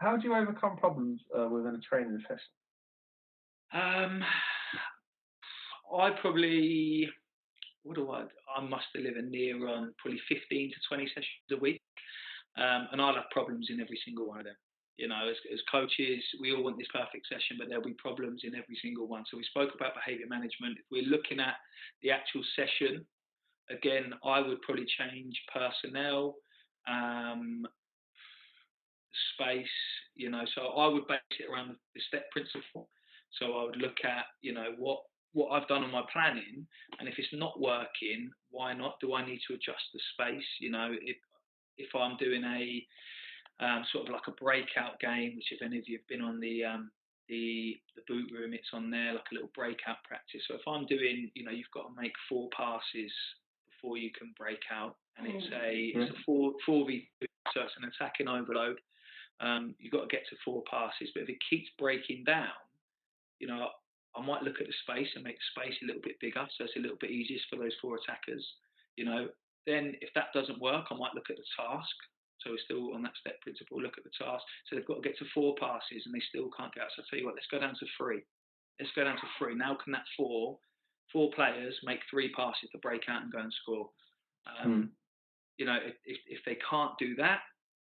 How do you overcome problems within a training session? I probably, I must deliver near on probably 15 to 20 sessions a week, and I'll have problems in every single one of them. You know, as coaches, we all want this perfect session, but there'll be problems in every single one. So we spoke about behaviour management. If we're looking at the actual session, again, I would probably change personnel, space, you know, so I would base it around the step principle. So I would look at, you know, what I've done on my planning, and if it's not working, why not? Do I need to adjust the space? You know, if I'm doing a sort of like a breakout game, which if any of you have been on the boot room, it's on there like a little breakout practice. So if I'm doing, you know, you've got to make 4 passes before you can break out, and it's a 4v2, so it's an attacking overload. You've got to get to 4 passes, but if it keeps breaking down, you know, I might look at the space and make the space a little bit bigger, so it's a little bit easier for those 4 attackers. You know, then if that doesn't work, I might look at the task. So we're still on that step principle. Look at the task. So they've got to get to 4 passes, and they still can't get out. So I tell you what, let's go down to 3. Let's go down to 3. Now can that 4 players make 3 passes to break out and go and score? You know, if they can't do that,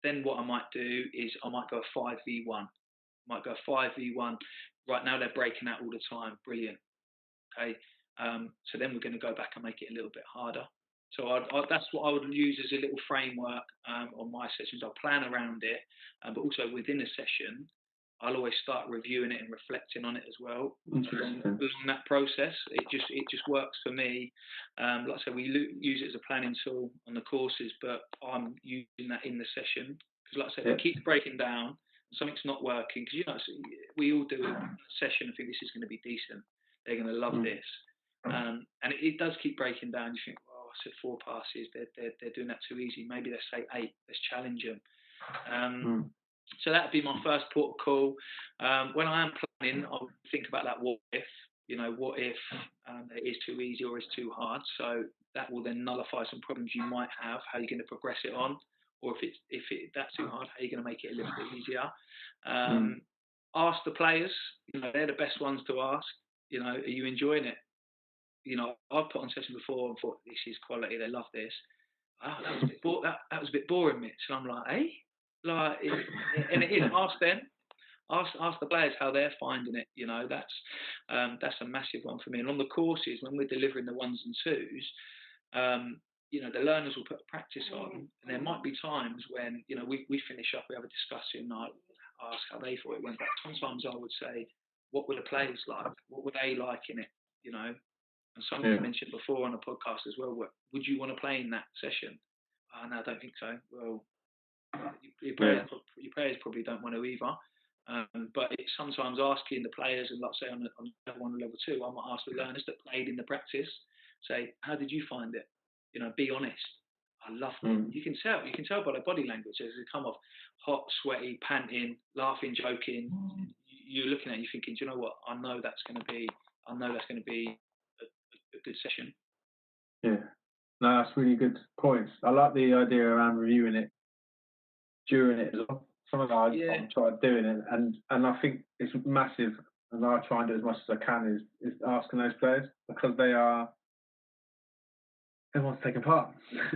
then what I might do is I might go a 5v1. Might go 5v1. Right now they're breaking out all the time. Brilliant. Okay. So then we're going to go back and make it a little bit harder. So that's what I would use as a little framework on my sessions. I'll plan around it, but also within a session, I'll always start reviewing it and reflecting on it as well. Along that process, it just works for me. Like I said, we use it as a planning tool on the courses, but I'm using that in the session because, like I said, it keeps breaking down. Something's not working because, you know, we all do a session and think this is going to be decent. They're going to love this, and it does keep breaking down. You think, oh, I said 4 passes. They're doing that too easy. Maybe let's say 8. Let's challenge them. So that would be my first port of call. When I am planning, I would think about that what if. You know, what if it is too easy or it's too hard? So that will then nullify some problems you might have. How are you going to progress it on? Or if that's too hard, how are you going to make it a little bit easier? Ask the players. You know, they're the best ones to ask. You know, are you enjoying it? You know, I've put on session before and thought this is quality. They love this. Oh, that was a bit boring, Mitch. And I'm like, hey. Like, and it is. Ask them, ask the players how they're finding it. You know, that's a massive one for me. And on the courses, when we're delivering the 1s and 2s, you know, the learners will put a practice on, and there might be times when, you know, we finish up, we have a discussion, I ask how they thought it went. But sometimes I would say, what were the players like? What were they like in it? You know, And someone mentioned before on a podcast as well, would you want to play in that session? No, I don't think so. Well, your players probably don't want to either. But it's sometimes asking the players, and like say on level 1 and level 2, I might ask the learners that played in the practice, say, how did you find it? Be honest. I loved it. You can tell by their body language as they come off hot, sweaty, panting, laughing, joking. You're looking at it, you're thinking, do you know what? I know that's going to be a good session. Yeah. No, that's really good points. I like the idea around reviewing it during it as well. Something I've tried doing it, and I think it's massive, and I try and do as much as I can is asking those players, because everyone's taking part.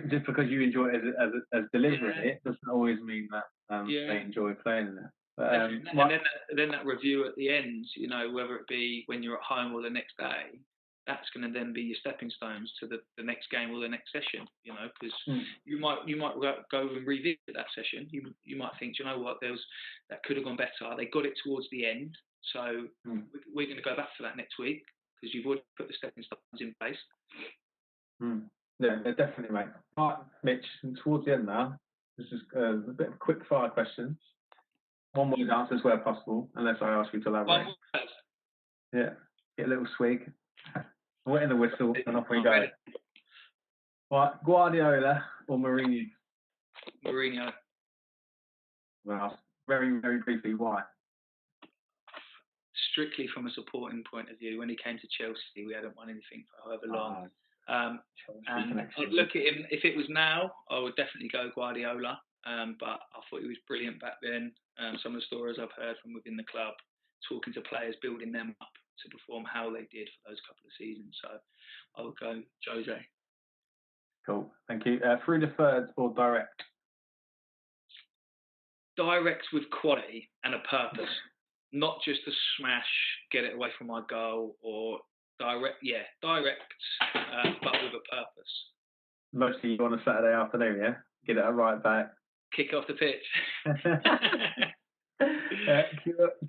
Just because you enjoy it as delivering it doesn't always mean that they enjoy playing in it. And then that review at the end, whether it be when you're at home or the next day, that's going to then be your stepping stones to the next game or the next session, because you might go and revisit that session. You might think, do you know what, that could have gone better. They got it towards the end, so we're going to go back to that next week because you've already put the stepping stones in place. Yeah, definitely, mate. Right, Mitch, and towards the end now, this is a bit of quick fire questions. One word answers where possible, unless I ask you to elaborate. Yeah, get a little swig. Wet in the whistle, and off we go. Right, Guardiola or Mourinho? Mourinho. Well, very, very briefly, why? Strictly from a supporting point of view. When he came to Chelsea, we hadn't won anything for however long. And I'd look at him, if it was now, I would definitely go Guardiola. But I thought he was brilliant back then. Some of the stories I've heard from within the club, talking to players, building them up to perform how they did for those couple of seasons. So I would go Jose. Cool, thank you. Through the thirds or direct? Direct with quality and a purpose, not just a smash, get it away from my goal, or direct, but with a purpose. Mostly on a Saturday afternoon, yeah? Get it right back. Kick off the pitch.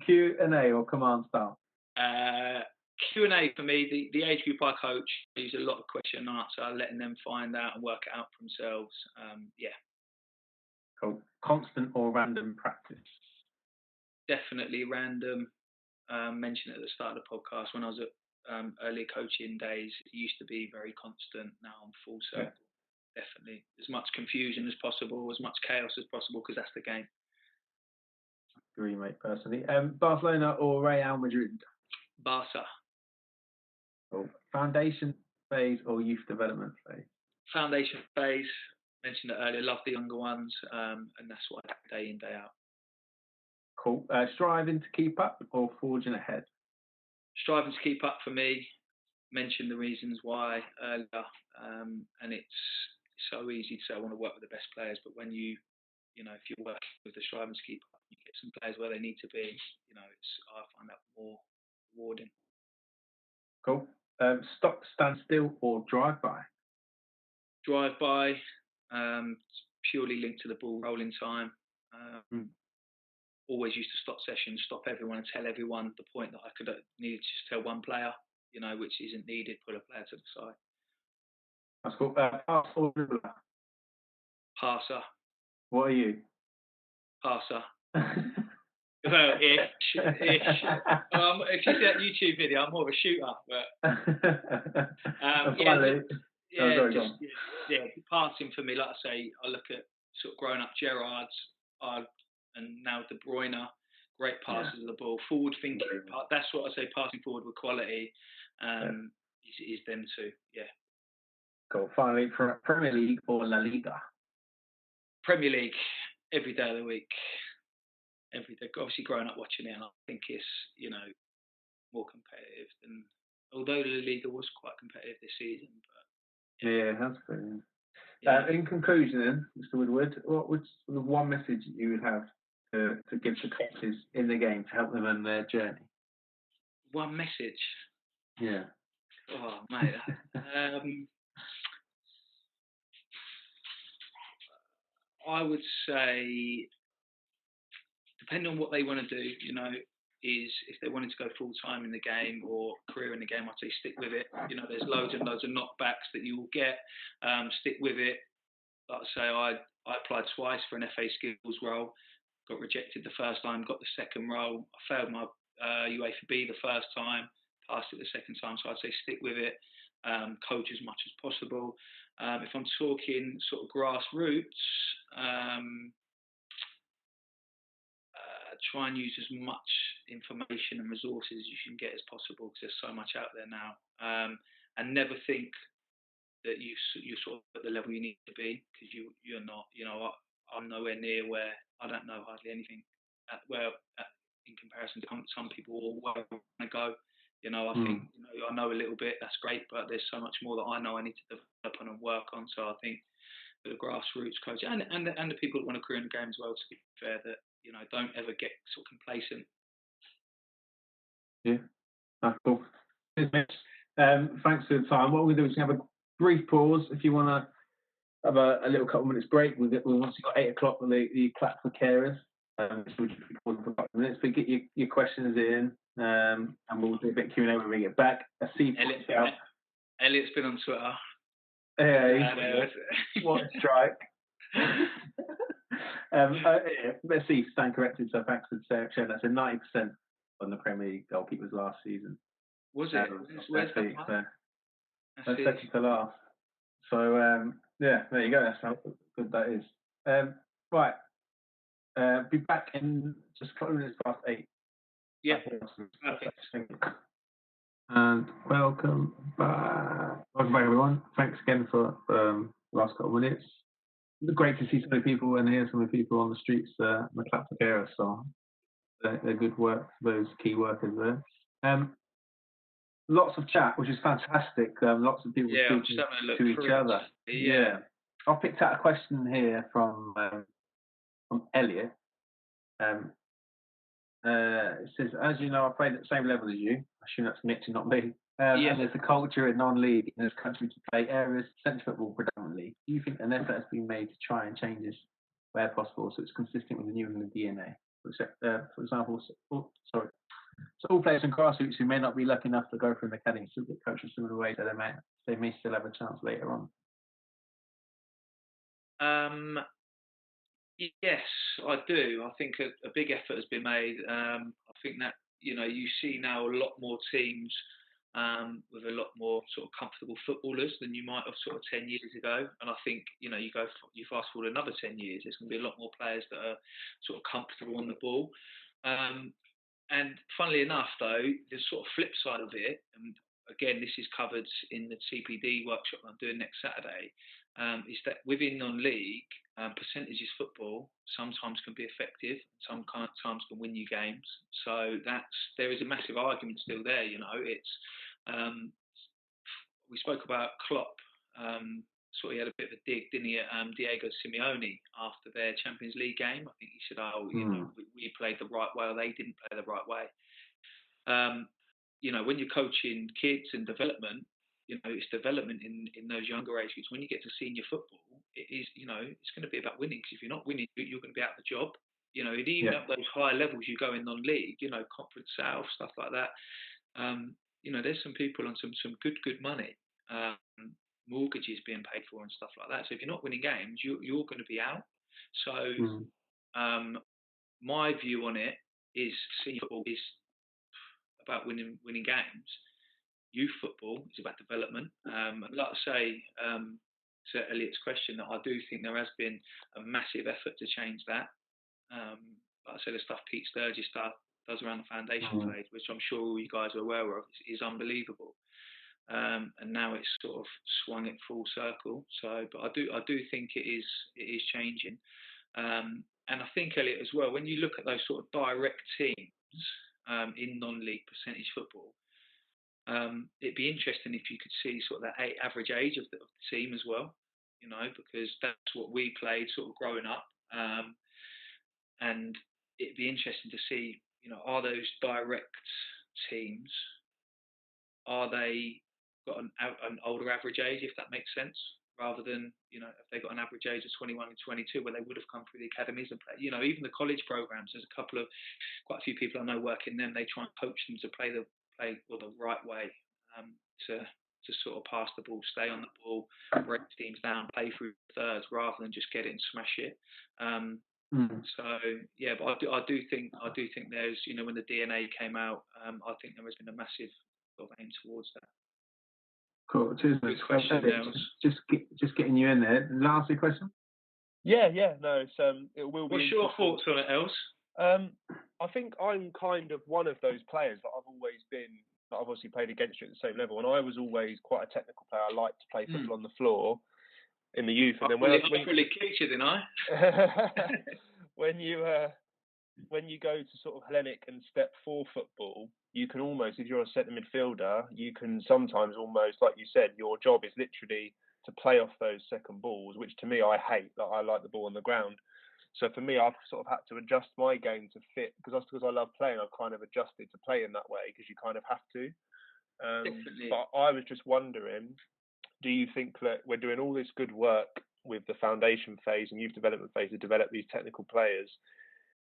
Q&A or command style? Q&A for me, the age group I coach use a lot of question and answer, letting them find out and work it out for themselves. Cool. Constant or random practice? Definitely random. Mentioned at the start of the podcast, when I was at early coaching days, it used to be very constant. Now I'm full circle. Yeah. Definitely. As much confusion as possible, as much chaos as possible, because that's the game. Agree, mate, personally. Barcelona or Real Madrid? Barca. Cool. Foundation phase or youth development phase? Foundation phase. Mentioned it earlier. Love the younger ones, and that's what I do day in, day out. Cool. Striving to keep up or forging ahead? Striving to keep up for me. Mentioned the reasons why earlier, and it's so easy to say I want to work with the best players, but when if you're working with the striving to keep up, you get some players where they need to be. I find that more rewarding. Cool. Stop, stand still, or drive by? Drive by. Purely linked to the ball rolling time. Always used to stop sessions, stop everyone, and tell everyone the point that I could needed to just tell one player, which isn't needed. Put a player to the side. That's cool. Pass or dribbler? Passer. What are you? Passer. Well, ish. If you see that YouTube video, I'm more of a shooter. But passing for me. Like I say, I look at sort of growing up Gerrard's, and now De Bruyne, great passes of the ball, forward thinking. That's what I say. Passing forward with quality is them too. Yeah. Cool. Finally, for Premier League or La Liga? Premier League, every day of the week. Every day. Obviously, growing up watching it, and I think it's more competitive than. Although La Liga was quite competitive this season, but yeah, that's good. Yeah. In conclusion, then, Mr. Woodward, what would the one message you would have to give to coaches in the game to help them on their journey? One message. Yeah. Oh, mate. I would say, depending on what they want to do, is if they wanted to go full time in the game or career in the game, I'd say stick with it. There's loads and loads of knockbacks that you will get. Stick with it. Like I say, I applied twice for an FA skills role, got rejected the first time, got the second role. I failed my UEFA B the first time, passed it the second time. So I'd say stick with it, coach as much as possible. If I'm talking sort of grassroots, try and use as much information and resources as you can get as possible because there's so much out there now. And never think that you're sort of at the level you need to be because you're not. I'm nowhere near where I don't know hardly anything. In comparison to some people where I want to go. I think I know a little bit. That's great, but there's so much more that I know I need to develop on and work on. So I think for the grassroots coach and the people that want to career in the game as well. To be fair, that don't ever get sort of complacent. Yeah, that's cool. Thanks for the time. What we'll do is have a brief pause. If you want to have a little couple of minutes break, we've once got 8 o'clock with the clap for carers. So we'll just be pausing for a couple of minutes. But get your questions in, and we'll do a bit of Q&A when we get back. Elliot's been on Twitter. Yeah, what a strike. Let's see, stand corrected. So thanks for sharing that. So 90% on the Premier League goalkeepers last season. Was it? Where's that? That's second to last. So yeah, there you go. That's how good that is. Right. Be back in just a couple of minutes past 8. Yeah. Okay. And welcome back. Welcome back, everyone. Thanks again for the last couple of minutes. It's great to see so many people and hear so many people on the streets on the clap for carers. So they're good work for those key workers there. Lots of chat, which is fantastic. Lots of people speaking to each other. Yeah. I picked out a question here from Elliot. It says, as you know, I played at the same level as you. I assume that's Mitch and not me. And there's a culture in non-league in this country to play areas centre football predominantly. Do you think an effort has been made to try and change this where possible so it's consistent with the New England DNA? For example, so all players in grassroots who may not be lucky enough to go through an academy still get coached in similar ways, so they may still have a chance later on. Yes, I do. I think a big effort has been made. I think that you see now a lot more teams with a lot more sort of comfortable footballers than you might have sort of 10 years ago. And I think you fast forward another 10 years, there's going to be a lot more players that are sort of comfortable on the ball. And funnily enough, though, the sort of flip side of it, and again, this is covered in the CPD workshop I'm doing next Saturday, is that within non-league, percentages football sometimes can be effective, sometimes can win you games. So there is a massive argument still there. It's we spoke about Klopp. So he had a bit of a dig, didn't he, at Diego Simeone after their Champions League game. I think he said, we played the right way, or they didn't play the right way. When you're coaching kids and development, it's development in those younger age groups. When you get to senior football, it is, it's going to be about winning. Because if you're not winning, you're going to be out of the job. And even at those higher levels, you go in non-league, Conference South, stuff like that. There's some people on some good money, mortgages being paid for and stuff like that. So if you're not winning games, you're going to be out. So my view on it is senior football is about winning games. Youth football is about development. And like I say, to Elliot's question, that I do think there has been a massive effort to change that. Like I said, the stuff Pete Sturgis does around the foundation phase, which I'm sure all you guys are aware of, is unbelievable. And now it's sort of swung it full circle. So, but I do think it is changing. And I think, Elliot, as well, when you look at those sort of direct teams in non-league percentage football, it'd be interesting if you could see sort of that average age of the team as well, because that's what we played sort of growing up. And it'd be interesting to see, are those direct teams, are they got an older average age, if that makes sense? rather than, if they got an average age of 21 and 22 where they would have come through the academies and play. Even the college programs, there's quite a few people I know working them. They try and coach them to play the right way, to sort of pass the ball, stay on the ball, break teams down, play through thirds rather than just get it and smash it. So yeah, but I do think there's, when the DNA came out, I think there has been a massive sort of aim towards that. Cool. Cheers. Good question, just getting you in there. Did I answer your question? Yeah. No, it will be. What's your thoughts on it, Els? I think I'm kind of one of those players that I've always been. I've obviously played against you at the same level, and I was always quite a technical player. I liked to play football on the floor in the youth, and then I really kicked you, didn't I? when you go to sort of Hellenic and Step 4 football, you can almost, if you're a centre midfielder, you can sometimes almost, like you said, your job is literally to play off those second balls, which to me I hate. That I like the ball on the ground. So for me, I've sort of had to adjust my game to fit, because I love playing, I've kind of adjusted to play in that way, because you kind of have to. But I was just wondering, do you think that we're doing all this good work with the foundation phase and youth development phase to develop these technical players,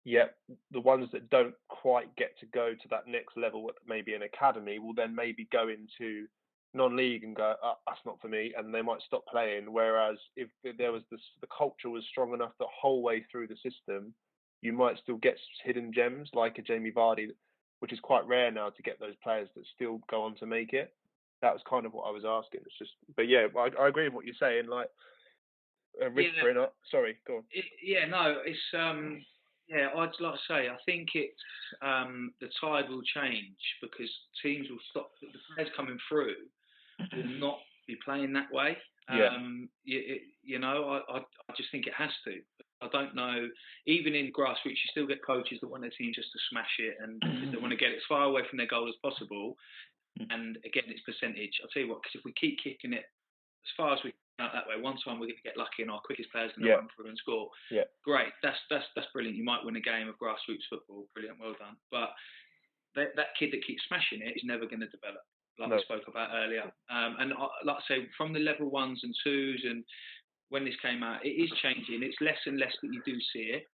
yet the ones that don't quite get to go to that next level, maybe an academy, will then maybe go into non-league and go, that's not for me, and they might stop playing. Whereas if there was the culture was strong enough the whole way through the system, you might still get hidden gems like a Jamie Vardy, which is quite rare now to get those players that still go on to make it. That was kind of what I was asking. It's just, but yeah, I agree with what you're saying. Like, whispering up. Sorry, go on. It's yeah, I'd like to say, I think it's the tide will change, because teams will stop. The players coming through will not be playing that way. I just think it has to. I don't know. Even in grassroots, you still get coaches that want their team just to smash it, and they want to get it as far away from their goal as possible. And again, it's percentage. I'll tell you what, because if we keep kicking it as far as we can out that way, one time we're going to get lucky and our quickest players going to run through and score. Yeah. Great, that's brilliant. You might win a game of grassroots football. Brilliant, well done. But that kid that keeps smashing it is never going to develop, like we spoke about earlier. And like I say, from the level 1s and 2s, and when this came out, it is changing. It's less and less that you do see it.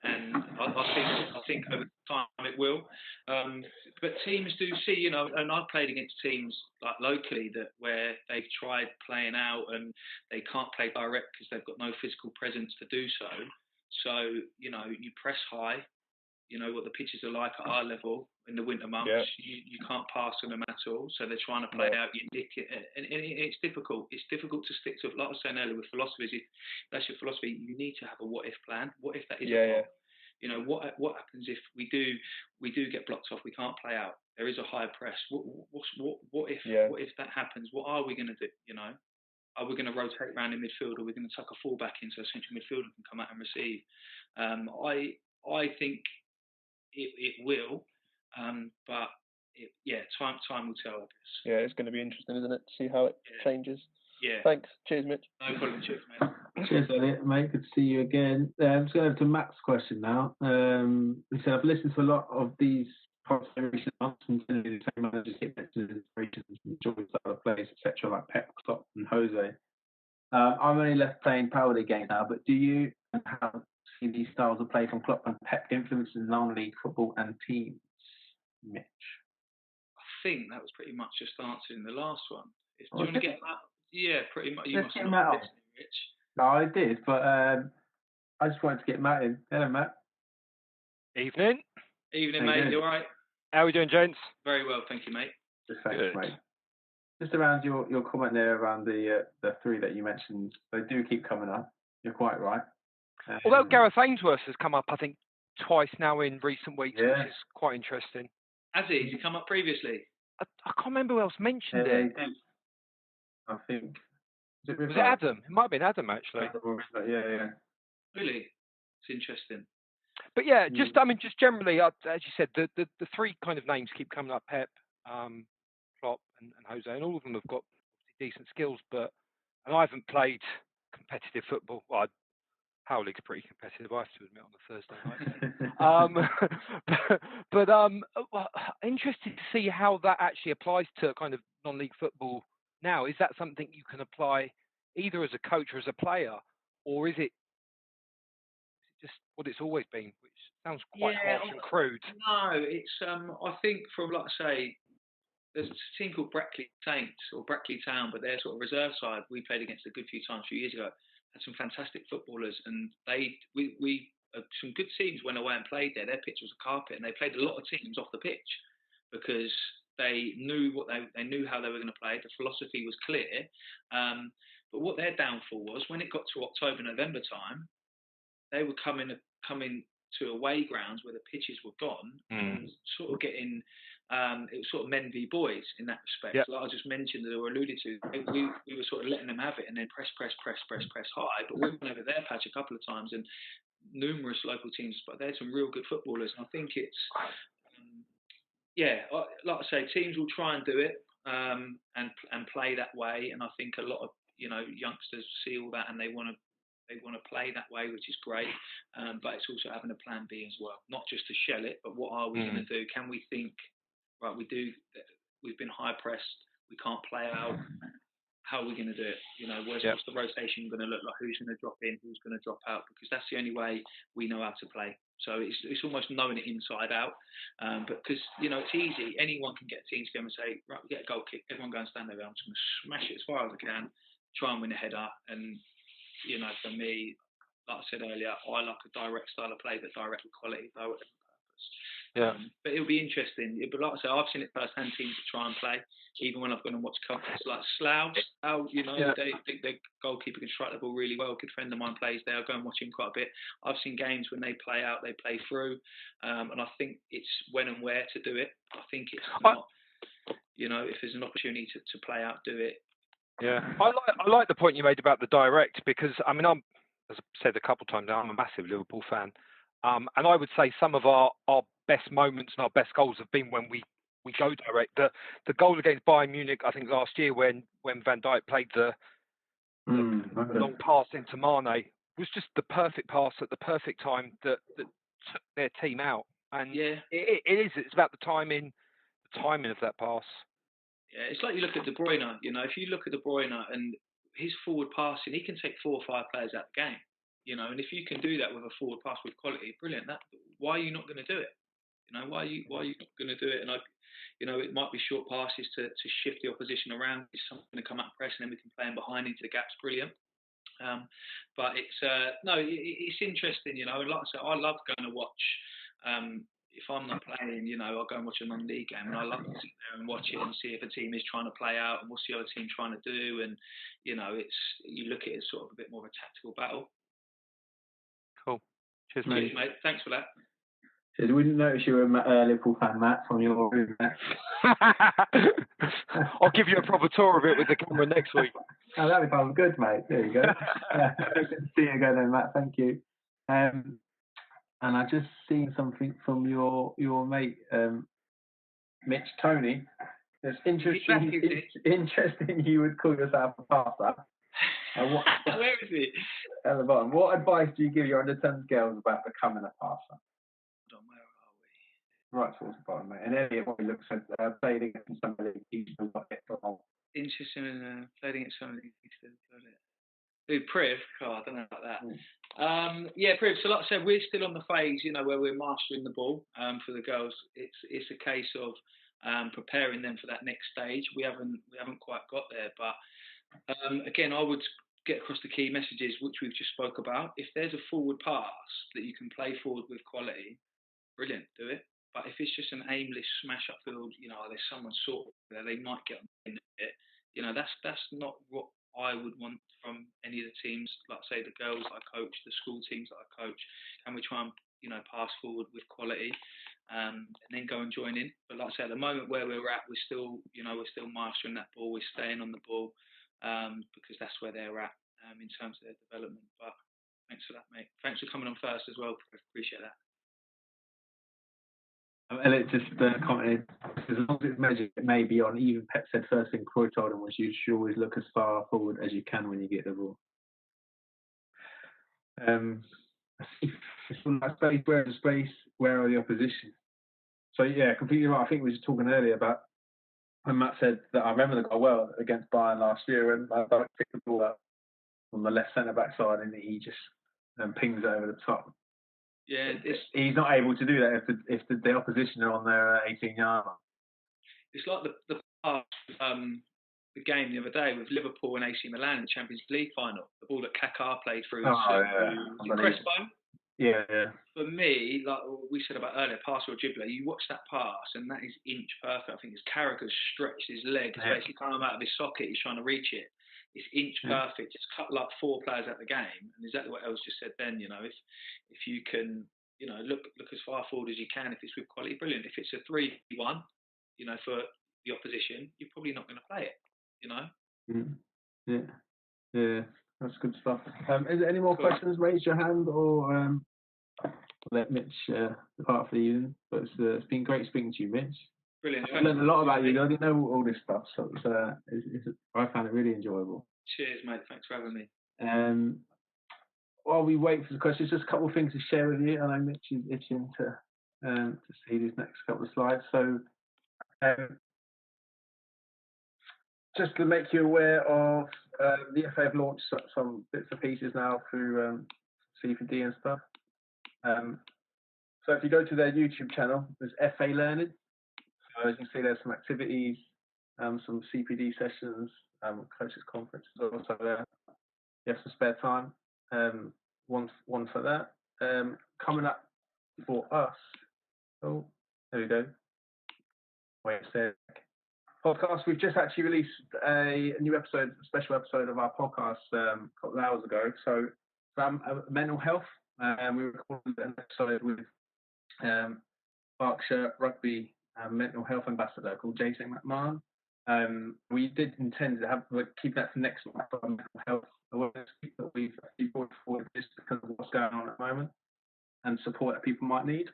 And I think over time it will. But teams do see, and I've played against teams like locally where they've tried playing out and they can't play direct because they've got no physical presence to do so. So, you press high. What the pitches are like at our level in the winter months. Yeah. You can't pass on them at all. So they're trying to play out. And it's difficult. It's difficult to stick to. Like I was saying earlier with philosophies, if that's your philosophy, you need to have a what if plan. What if that is a bomb? What happens if we do get blocked off? We can't play out. There is a high press. What if that happens? What are we going to do? Are we going to rotate around in midfield, or are we going to tuck a fullback in so a central midfielder can come out and receive? I think it will, but time will tell, I guess. Yeah, it's going to be interesting, isn't it, to see how it changes. Yeah. Thanks. Cheers, Mitch. No problem. Cheers, mate. Cheers, Elliot, mate. Good to see you again. I'm just going over to Matt's question now. He said, I've listened to a lot of these podcasts in recent months, and the same managers get inspirations from joint style of players, etc., like Pep, Klopp, and Jose. I'm only left playing power league games now, but do you and how see these styles of play from Klopp and Pep influencing non-league football and teams, Mitch? I think that was pretty much just answering the last one. Do you want to get that? Yeah, pretty much. You must have not listened, Mitch. No, I did, but I just wanted to get Matt in. Hello, Matt. Evening. Evening, mate. You all right? How are we doing, gents? Very well, thank you, mate. Thanks, mate. Just around your comment there around the three that you mentioned, they do keep coming up. You're quite right. Although Gareth Ainsworth has come up, I think, twice now in recent weeks, which is quite interesting. Has he? Has he come up previously? I can't remember who else mentioned it. I think. Was it Adam? It might have been Adam, actually. Yeah. Really? It's interesting. But yeah, just generally, as you said, the three kind of names keep coming up: Pep, Klopp, and Jose, and all of them have got decent skills. And I haven't played competitive football. Well, Power League's pretty competitive, I have to admit, on the Thursday night. But interested to see how that actually applies to kind of non-league football now, is that something you can apply either as a coach or as a player, or is it just what it's always been, which sounds quite harsh and crude? No, it's I think from, like I say, there's a team called Brackley Saints or Brackley Town, but they're sort of reserve side. We played against a good few times a few years ago. Had some fantastic footballers, and we some good teams went away and played there. Their pitch was a carpet, and they played a lot of teams off the pitch because they knew they knew how they were going to play. The philosophy was clear. But what their downfall was, when it got to October, November time, they were coming to away grounds where the pitches were gone, and sort of getting it was sort of men v boys in that respect. Yep. Like I just mentioned that or alluded to, we were sort of letting them have it and then press high. But we went over their patch a couple of times, and numerous local teams, but they had some real good footballers. And I think it's like I say, teams will try and do it and play that way. And I think a lot of youngsters see all that and they want to play that way, which is great. But it's also having a plan B as well, not just to shell it, but what are we going to do? Can we think, right, we've been high pressed, we can't play out. How are we going to do it? What's the rotation going to look like? Who's going to drop in? Who's going to drop out? Because that's the only way we know how to play. So it's almost knowing it inside out. But because, it's easy. Anyone can get a team together and say, right, we get a goal kick. Everyone go and stand over. I'm just going to smash it as far as I can, try and win a header. And, for me, like I said earlier, I like a direct style of play, but direct with quality, direct with purpose. Yeah. But it'll be interesting. But like I say, I've seen it firsthand, teams that try and play, even when I've gone and watched companies like Slough, they think their goalkeeper can strike the ball really well. A good friend of mine plays there. I go and watch him quite a bit. I've seen games when they play out, they play through. And I think it's when and where to do it. I think it's not, if there's an opportunity to play out, do it. Yeah, I like the point you made about the direct, because I'm, as I said a couple of times now, I'm a massive Liverpool fan, and I would say some of our best moments and our best goals have been when we go direct. The goal against Bayern Munich, I think last year when Van Dijk played the long pass into Mane, was just the perfect pass at the perfect time that took their team out. And it's about the timing of that pass. Yeah, it's like you look at De Bruyne. If you look at De Bruyne and his forward passing, he can take 4 or 5 players out of the game. And if you can do that with a forward pass with quality, brilliant. Why are you not going to do it? Why are you going to do it? And it might be short passes to shift the opposition around. If someone's going to come up and press, and then we can play in behind into the gaps. Brilliant. But it's it's interesting. And like I said, I love going to watch. If I'm not playing, I'll go and watch a non-league game, and I love to sit there and watch it and see if a team is trying to play out and what's the other team trying to do. And you look at it as sort of a bit more of a tactical battle. Cool. Cheers, mate. Thanks for that. We didn't notice you were a Liverpool fan, Matt, from your room. I'll give you a proper tour of it with the camera next week. Oh, that'd be good, mate. There you go. Good to see you again, then, Matt. Thank you. And I just seen something from your mate, Mitch Tony. It's interesting you would call yourself a passer. Where is he? At the bottom. What advice do you give your under-10s girls about becoming a passer? Where are we? Right towards the bottom, mate. And Elliot probably looks at played against somebody he's still got it wrong. Interesting in played against somebody he's still got it. Ooh, Priv, I don't know about that. Priv. So, like I said, we're still on the phase, where we're mastering the ball for the girls. It's a case of preparing them for that next stage. We haven't quite got there, but again, I would get across the key messages which we've just spoke about. If there's a forward pass that you can play forward with quality, brilliant, do it. But if it's just an aimless smash upfield, there's someone sort of there, they might get on it. That's not what I would want from any of the teams, like say the girls that I coach, the school teams that I coach. Can we try and pass forward with quality, and then go and join in? But like I say, at the moment where we're at, we're still mastering that ball. We're staying on the ball because that's where they're at in terms of their development. But thanks for that, mate. Thanks for coming on first as well. Appreciate that. Elliot just commented, as long as it's measured, it may be on. Even Pep said first thing Croy told him was you should always look as far forward as you can when you get the ball. Space, where is space? Where are the opposition? So yeah, completely right. I think we were just talking earlier about And Matt said that I remember the goal well against Bayern last year, and I picked the ball up on the left centre back side, and he just pings it over the top. Yeah, he's not able to do that if the opposition are on their 18-yard line. It's like the game the other day with Liverpool and AC Milan in the Champions League final. The ball that Kaká played through Crespo. Yeah. For me, like we said about earlier, pass or dribbler, you watch that pass and that is inch perfect. I think it's Carragher's stretched his leg. It's basically come out of his socket. He's trying to reach it. It's inch perfect. It's cut like 4 players out of the game. And exactly what Els just said then, if you can, look as far forward as you can, if it's with quality, brilliant. If it's a 3-1, for the opposition, you're probably not going to play it, Yeah, that's good stuff. Is there any more questions? Raise your hand or let Mitch depart for the evening. But it's been great speaking to you, Mitch. Brilliant. I learned a lot about you. I didn't know all this stuff, so I found it really enjoyable. Cheers, mate. Thanks for having me. While we wait for the questions, just a couple of things to share with you. I know Mitch is itching to see these next couple of slides. So just to make you aware of the FA have launched some bits and pieces now through CPD and stuff. So if you go to their YouTube channel, there's FA Learning. So as you can see, there's some activities, some CPD sessions, coaches conferences also there. You have some spare time. One for that. Coming up for us. Oh, there we go. Wait a sec. Podcast. We've just actually released a new episode, a special episode of our podcast a couple of hours ago. So from mental health, we recorded an episode with Berkshire Rugby mental health ambassador called Jason McMahon. We did intend to keep that for next month for mental health awareness week that we've brought forward just because of what's going on at the moment and support that people might need.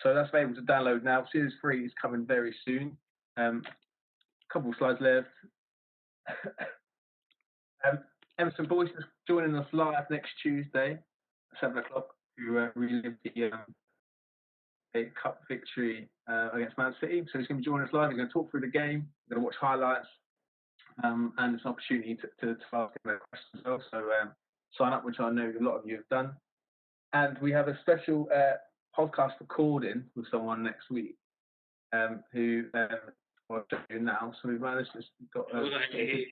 So that's available to download now. Series 3 is coming very soon. Couple of slides left. Emerson Boyce is joining us live next Tuesday at 7 o'clock to relive the cup victory against Man City. So he's going to be joining us live. He's going to talk through the game. We're going to watch highlights, and it's an opportunity to ask him questions as well. So sign up, which I know a lot of you have done. And we have a special podcast recording with someone next week who I'll show you now. So we've managed to got into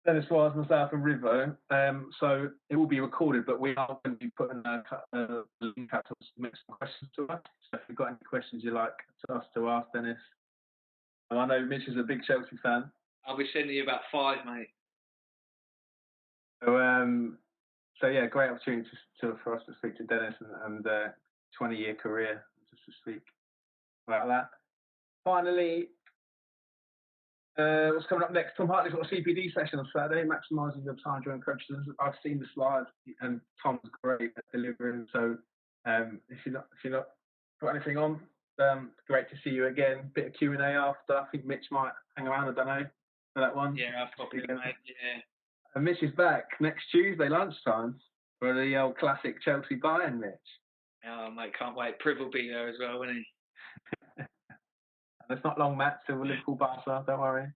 Dennis Suarez, myself, and Rivo. So it will be recorded, but we are going to be putting a link out to make some questions to us. So if you've got any questions you'd like us to ask Dennis, and I know Mitch is a big Chelsea fan. I'll be sending you about 5, mate. So yeah, great opportunity for us to speak to Dennis and 20-year career, just to speak about that. Finally, what's coming up next? Tom Hartley's got a CPD session on Saturday, maximising your time during coaches. I've seen the slides, and Tom's great at delivering. So if you're not got anything on, great to see you again. Bit of Q&A after. I think Mitch might hang around. I don't know for that one. Yeah, I'll probably mate. Yeah. And Mitch is back next Tuesday lunchtime for the old classic Chelsea Bayern, Mitch. Oh, mate, can't wait. Priv will be there as well, won't he? And it's not long, Matt, till Liverpool Barca, don't worry.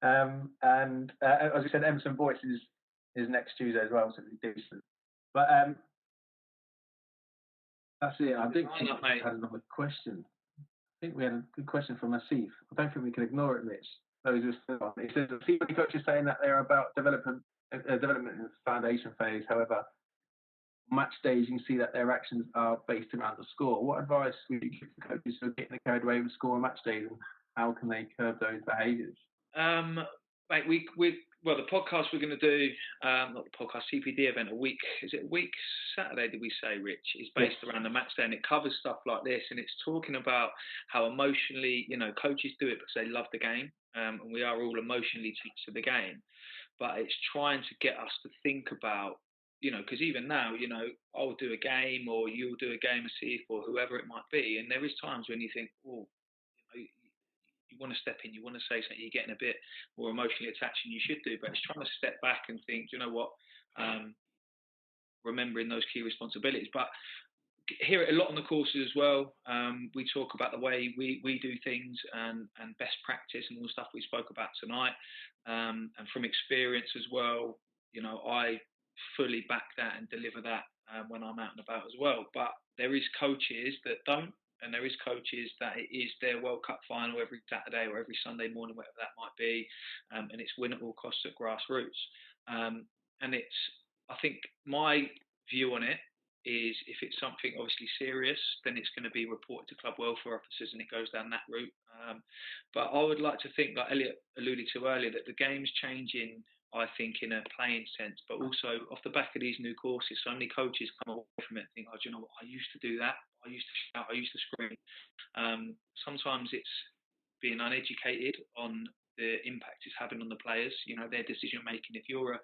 And as we said, Emerson Boyce is next Tuesday as well, so it'll be decent. But that's it. I think we had another question. I think we had a good question from Asif. I don't think we can ignore it, Mitch. Those are still on. He says, I see many coaches saying that they're about development in the foundation phase. However, match days, you can see that their actions are based around the score. What advice would you give to coaches who are getting carried away with score on match days, and how can they curb those behaviours? Mate, the podcast we're going to do, not the podcast, CPD event, is it a week Saturday, did we say, Rich? It's based around the match day, and it covers stuff like this, and it's talking about how emotionally, coaches do it because they love the game, and we are all emotionally attached to the game, but it's trying to get us to think about, because even now, I'll do a game or you'll do a game, Asif, or whoever it might be, and there is times when you think, you want to step in, you want to say something, you're getting a bit more emotionally attached than you should do, but it's trying to step back and think, you know what, remembering those key responsibilities. But hear it a lot on the courses as well. We talk about the way we do things and best practice and all the stuff we spoke about tonight. And from experience as well, I fully back that and deliver that when I'm out and about as well. But there is coaches that don't, and there is coaches that it is their World Cup final every Saturday or every Sunday morning, whatever that might be, and it's win at all costs at grassroots. And I think my view on it is if it's something obviously serious, then it's going to be reported to club welfare officers and it goes down that route. But I would like to think, like Elliot alluded to earlier, that the game's changing, I think, in a playing sense, but also off the back of these new courses, so many coaches come away from it and think, oh, do you know what, I used to do that, I used to shout, I used to scream. Sometimes it's being uneducated on the impact it's having on the players, their decision making. If you're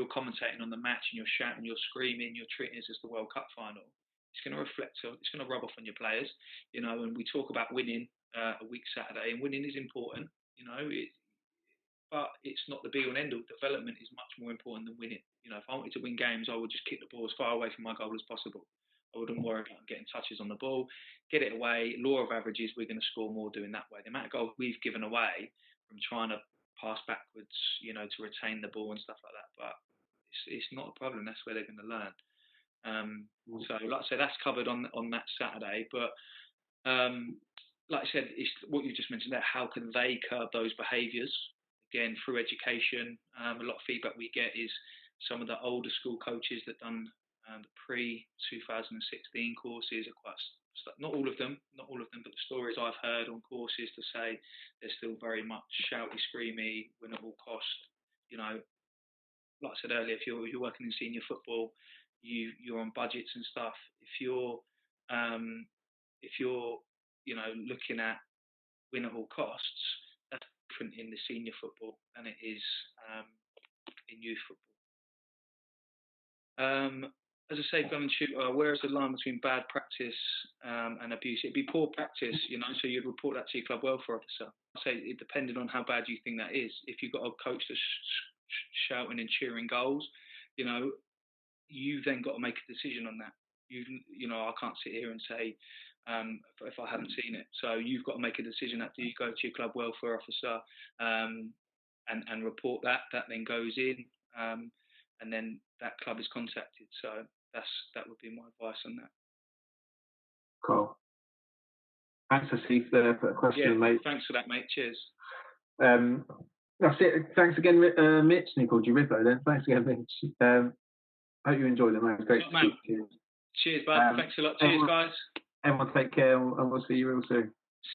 commentating on the match and you're shouting, you're screaming, you're treating it as the World Cup final, it's going to reflect, it's going to rub off on your players, and we talk about winning a week Saturday, and winning is important, but it's not the be all and end all. Development is much more important than winning. If I wanted to win games, I would just kick the ball as far away from my goal as possible. I wouldn't worry about getting touches on the ball, get it away. Law of averages, we're going to score more doing that way. The amount of goals we've given away from trying to pass backwards, to retain the ball and stuff like that. But it's not a problem. That's where they're going to learn. So, like I said, that's covered on that Saturday. But like I said, it's what you just mentioned there. How can they curb those behaviours? Again, through education. A lot of feedback we get is some of the older school coaches that done the pre-2016 courses are quite, not all of them, but the stories I've heard on courses to say they're still very much shouty, screamy, win at all cost. Like I said earlier, if you're working in senior football, you're on budgets and stuff. If you're looking at win at all costs, that's different in the senior football than it is in youth football. As I say, gun and shooter, where is the line between bad practice and abuse? It'd be poor practice, so you'd report that to your club welfare officer. I'd say it depended on how bad you think that is. If you've got a coach that's shouting and cheering goals, you've then got to make a decision on that. I can't sit here and say if I haven't seen it. So you've got to make a decision after you go to your club welfare officer and report that. That then goes in, and then that club is contacted. So that would be my advice on that. Cool. Thanks, Asif, for the question, mate. Thanks for that, mate. Cheers. That's it. Thanks again, Mitch. And he called you Ripo then. Thanks again, Mitch. Hope you enjoyed it, mate. It's great to speak to you. Cheers, bud. Thanks a lot. Cheers, guys. Everyone take care, and we'll see you real soon.